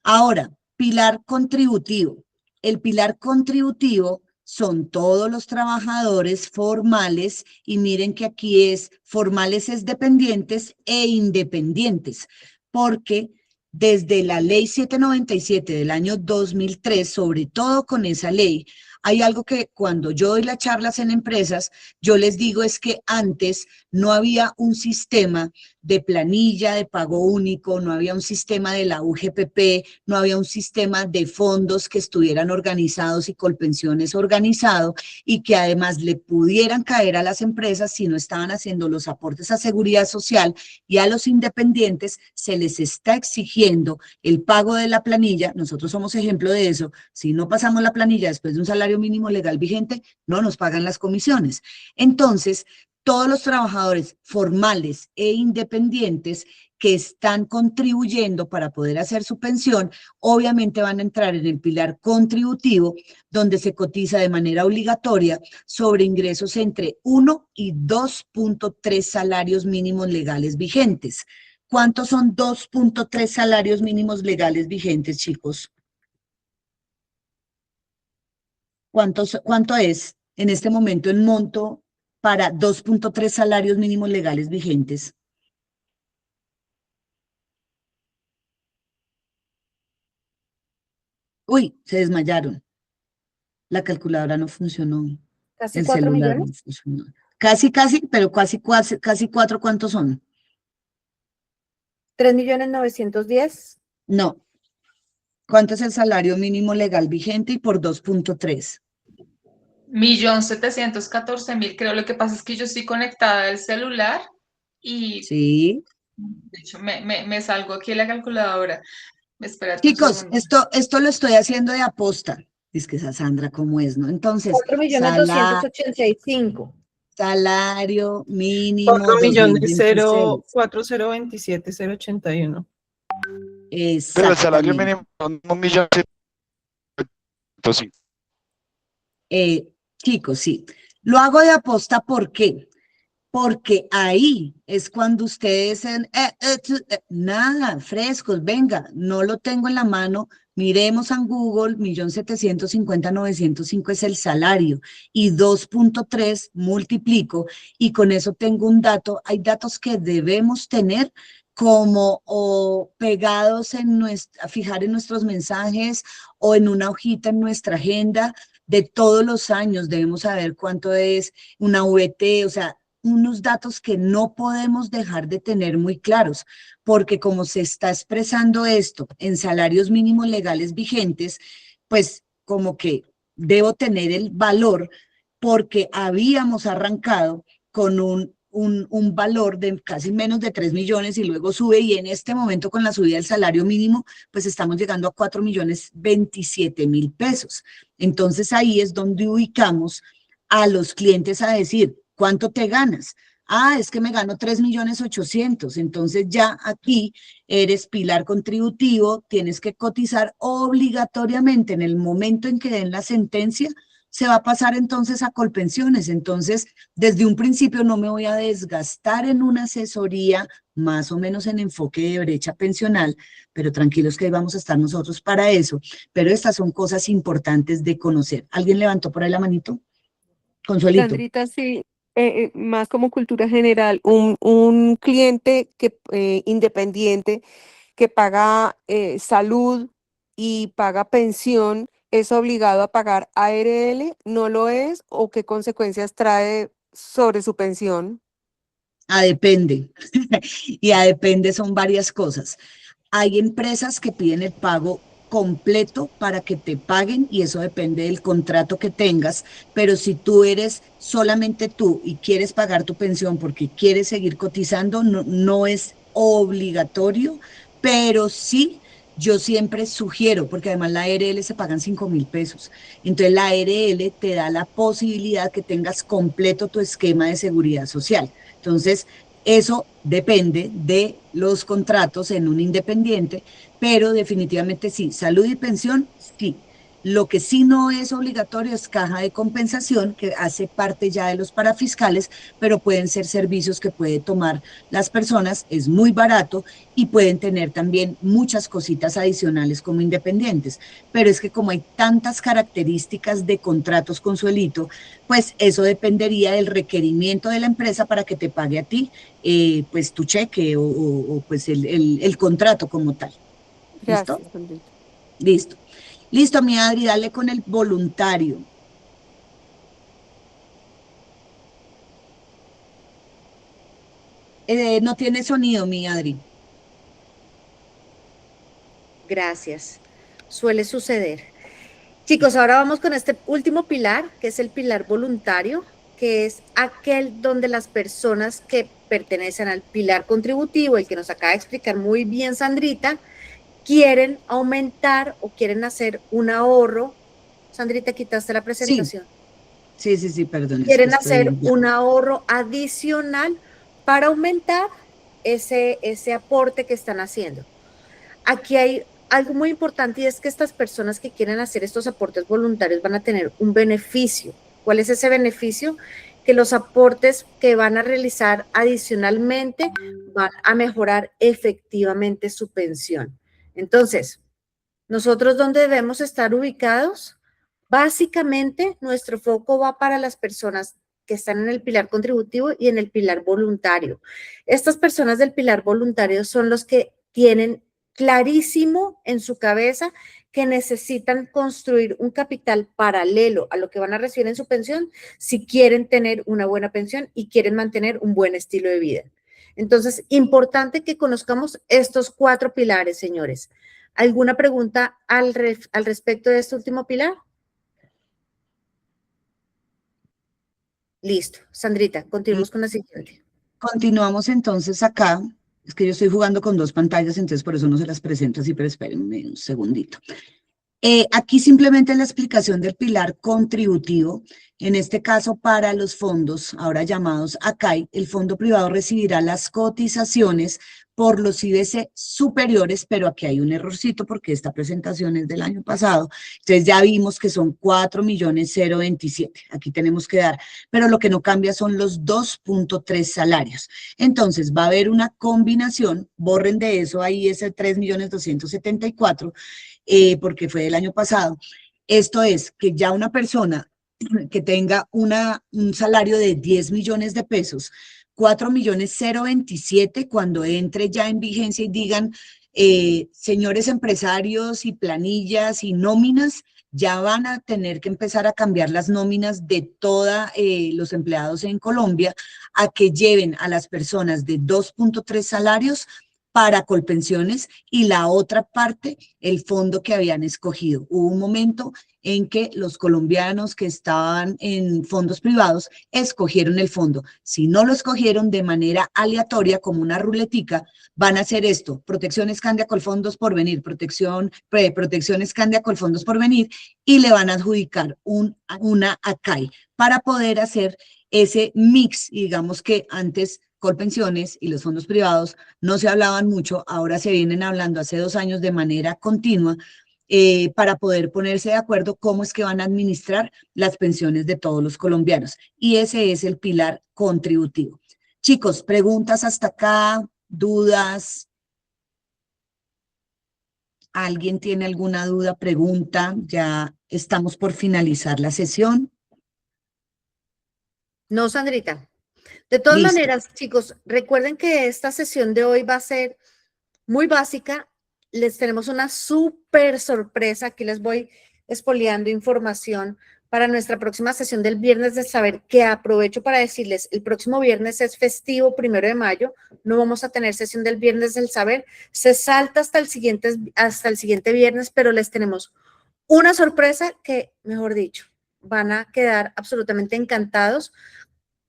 Ahora, pilar contributivo. El pilar contributivo son todos los trabajadores formales y miren que aquí formales es dependientes e independientes, porque desde la ley 797 del año 2003, sobre todo con esa ley, hay algo que cuando yo doy las charlas en empresas, yo les digo es que antes no había un sistema de planilla de pago único, no había un sistema de la UGPP, no había un sistema de fondos que estuvieran organizados y Colpensiones organizado y que además le pudieran caer a las empresas si no estaban haciendo los aportes a seguridad social y a los independientes se les está exigiendo el pago de la planilla. Nosotros somos ejemplo de eso. Si no pasamos la planilla después de un salario mínimo legal vigente, no nos pagan las comisiones. Entonces, todos los trabajadores formales e independientes que están contribuyendo para poder hacer su pensión, obviamente van a entrar en el pilar contributivo, donde se cotiza de manera obligatoria sobre ingresos entre 1 y 2.3 salarios mínimos legales vigentes. ¿Cuántos son 2.3 salarios mínimos legales vigentes, chicos? ¿Cuánto es en este momento en monto para 2.3 salarios mínimos legales vigentes? Uy, se desmayaron. La calculadora no funcionó.
Casi
El
4
celular no
millones.
funcionó. Pero casi 4, ¿cuántos son?
3.910.000.
No. ¿Cuánto es el salario mínimo legal vigente y por 2.3?
1.714.000, creo. Lo que pasa es que yo estoy conectada al celular y
Sí.
de hecho me salgo aquí en la calculadora. Espérate un
Chicos,
segundo.
esto lo estoy haciendo de aposta. Es que esa Sandra, ¿cómo es, no? Entonces,
4.285.000.
salario mínimo
4.000.000
2026.
4.027.081.
Pero el salario
Exactamente.
mínimo son 1.700.000.
Chicos, sí. Lo hago de aposta, ¿por qué? Porque ahí es cuando ustedes nada, frescos, venga, no lo tengo en la mano, miremos en Google, 1.750.905 es el salario y 2.3 multiplico y con eso tengo un dato, hay datos que debemos tener como o pegados fijar en nuestros mensajes o en una hojita en nuestra agenda de todos los años, debemos saber cuánto es una VT, o sea, unos datos que no podemos dejar de tener muy claros, porque como se está expresando esto en salarios mínimos legales vigentes, pues como que debo tener el valor porque habíamos arrancado con un valor de casi menos de 3 millones y luego sube y en este momento con la subida del salario mínimo, pues estamos llegando a 4.027.000 pesos. Entonces ahí es donde ubicamos a los clientes a decir, ¿cuánto te ganas? Ah, es que me gano 3.800.000. Entonces ya aquí eres pilar contributivo, tienes que cotizar obligatoriamente en el momento en que den la sentencia, se va a pasar entonces a Colpensiones. Entonces, desde un principio no me voy a desgastar en una asesoría más o menos en enfoque de brecha pensional, pero tranquilos que ahí vamos a estar nosotros para eso. Pero estas son cosas importantes de conocer. ¿Alguien levantó por ahí la manito? Consuelito.
Sandrita, sí, más como cultura general, un cliente independiente que paga salud y paga pensión, ¿es obligado a pagar ARL? ¿No lo es? ¿O qué consecuencias trae sobre su pensión?
A depende. Y a depende son varias cosas. Hay empresas que piden el pago completo para que te paguen y eso depende del contrato que tengas, pero si tú eres solamente tú y quieres pagar tu pensión porque quieres seguir cotizando, no es obligatorio, pero sí yo siempre sugiero, porque además la ARL se pagan 5.000 pesos, entonces la ARL te da la posibilidad que tengas completo tu esquema de seguridad social. Entonces, eso depende de los contratos en un independiente, pero definitivamente sí, salud y pensión, sí. Lo que sí no es obligatorio es caja de compensación, que hace parte ya de los parafiscales, pero pueden ser servicios que pueden tomar las personas, es muy barato y pueden tener también muchas cositas adicionales como independientes. Pero es que como hay tantas características de contratos, Consuelito, pues eso dependería del requerimiento de la empresa para que te pague a ti, pues tu cheque o pues el contrato como tal. ¿Listo?
Gracias, Sandrita.
Listo. Listo, mi Adri, dale con el voluntario. No tiene sonido, mi Adri.
Gracias. Suele suceder. Chicos, ahora vamos con este último pilar, que es el pilar voluntario, que es aquel donde las personas que pertenecen al pilar contributivo, el que nos acaba de explicar muy bien Sandrita, quieren aumentar o quieren hacer un ahorro. Sandrita, quitaste la
Sí.
presentación.
Sí, perdón. es que
quieren
estoy
hacer
ya.
un ahorro adicional para aumentar ese aporte que están haciendo. Aquí hay algo muy importante y es que estas personas que quieren hacer estos aportes voluntarios van a tener un beneficio. ¿Cuál es ese beneficio? Que los aportes que van a realizar adicionalmente van a mejorar efectivamente su pensión. Entonces, ¿nosotros dónde debemos estar ubicados? Básicamente, nuestro foco va para las personas que están en el pilar contributivo y en el pilar voluntario. Estas personas del pilar voluntario son los que tienen clarísimo en su cabeza que necesitan construir un capital paralelo a lo que van a recibir en su pensión si quieren tener una buena pensión y quieren mantener un buen estilo de vida. Entonces, importante que conozcamos estos 4 pilares, señores. ¿Alguna pregunta al respecto de este último pilar? Listo. Sandrita, continuemos con la siguiente.
Continuamos entonces acá. Es que yo estoy jugando con 2 pantallas, entonces por eso no se las presento así, pero espérenme un segundito. Aquí simplemente la explicación del pilar contributivo. En este caso, para los fondos, ahora llamados ACAI, el fondo privado recibirá las cotizaciones por los IBC superiores, pero aquí hay un errorcito porque esta presentación es del año pasado. Entonces ya vimos que son 4.027.000. Aquí tenemos que dar, pero lo que no cambia son los 2.3 salarios. Entonces va a haber una combinación, borren de eso ahí ese 3.274.000, porque fue del año pasado. Esto es que ya una persona que tenga un salario de 10 millones de pesos, 4.027.000 cuando entre ya en vigencia y digan, señores empresarios y planillas y nóminas, ya van a tener que empezar a cambiar las nóminas de todos los empleados en Colombia a que lleven a las personas de 2.3 salarios para Colpensiones y la otra parte, el fondo que habían escogido. Hubo un momento en que los colombianos que estaban en fondos privados escogieron el fondo. Si no lo escogieron de manera aleatoria, como una ruletica, van a hacer esto: Protección Escandia Colfondos Porvenir, Protección Escandia Colfondos Porvenir, y le van a adjudicar una ACAI para poder hacer ese mix. Y digamos que antes Colpensiones y los fondos privados no se hablaban mucho, ahora se vienen hablando hace 2 años de manera continua, para poder ponerse de acuerdo cómo es que van a administrar las pensiones de todos los colombianos. Y ese es el pilar contributivo. Chicos, preguntas hasta acá, dudas. ¿Alguien tiene alguna duda, pregunta? Ya estamos por finalizar la sesión.
No, Sandrita. De todas
Listo.
maneras, chicos, recuerden que esta sesión de hoy va a ser muy básica. Les tenemos una súper sorpresa. Aquí les voy expoliando información para nuestra próxima sesión del Viernes del Saber, que aprovecho para decirles, el próximo viernes es festivo, 1 de mayo, no vamos a tener sesión del Viernes del Saber, se salta hasta el siguiente viernes, pero les tenemos una sorpresa que, mejor dicho, van a quedar absolutamente encantados,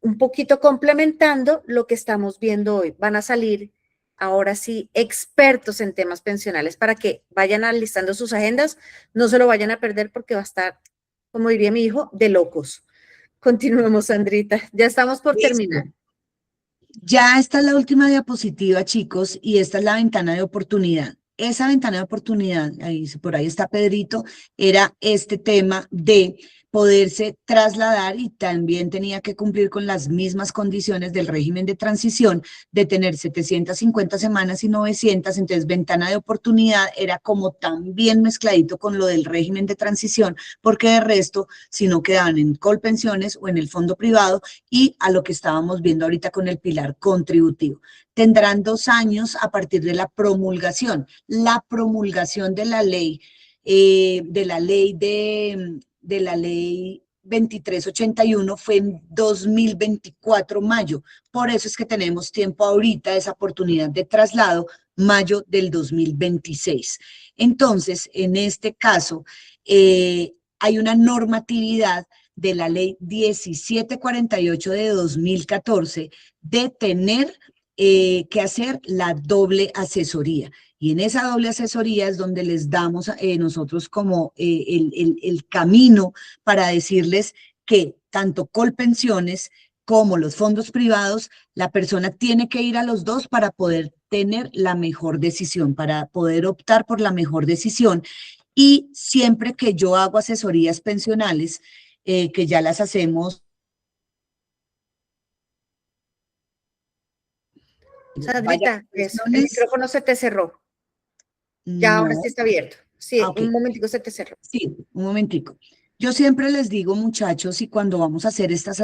un poquito complementando lo que estamos viendo hoy. Van a salir ahora sí expertos en temas pensionales para que vayan alistando sus agendas, no se lo vayan a perder porque va a estar, como diría mi hijo, de locos. Continuemos, Sandrita, ya estamos por terminar.
Ya esta es la última diapositiva, chicos, y esta es la ventana de oportunidad. Esa ventana de oportunidad, por ahí está Pedrito, era este tema de poderse trasladar y también tenía que cumplir con las mismas condiciones del régimen de transición de tener 750 semanas y 900, entonces ventana de oportunidad era como también mezcladito con lo del régimen de transición, porque de resto, si no quedaban en Colpensiones o en el fondo privado y a lo que estábamos viendo ahorita con el pilar contributivo. Tendrán 2 años a partir de la promulgación. La promulgación de la ley, de la ley 2381 fue en 2024, mayo. Por eso es que tenemos tiempo ahorita, esa oportunidad de traslado, mayo del 2026. Entonces, en este caso, hay una normatividad de la ley 1748 de 2014 de tener que hacer la doble asesoría. Y en esa doble asesoría es donde les damos nosotros como el camino para decirles que tanto Colpensiones como los fondos privados, la persona tiene que ir a los dos para poder tener la mejor decisión, para poder optar por la mejor decisión. Y siempre que yo hago asesorías pensionales, que ya las hacemos.
Sandrita, el micrófono se te cerró. Ya ahora sí está abierto. Sí,
Ok.
un momentico se te cerró.
Sí, un momentico. Yo siempre les digo, muchachos, y cuando vamos a hacer estas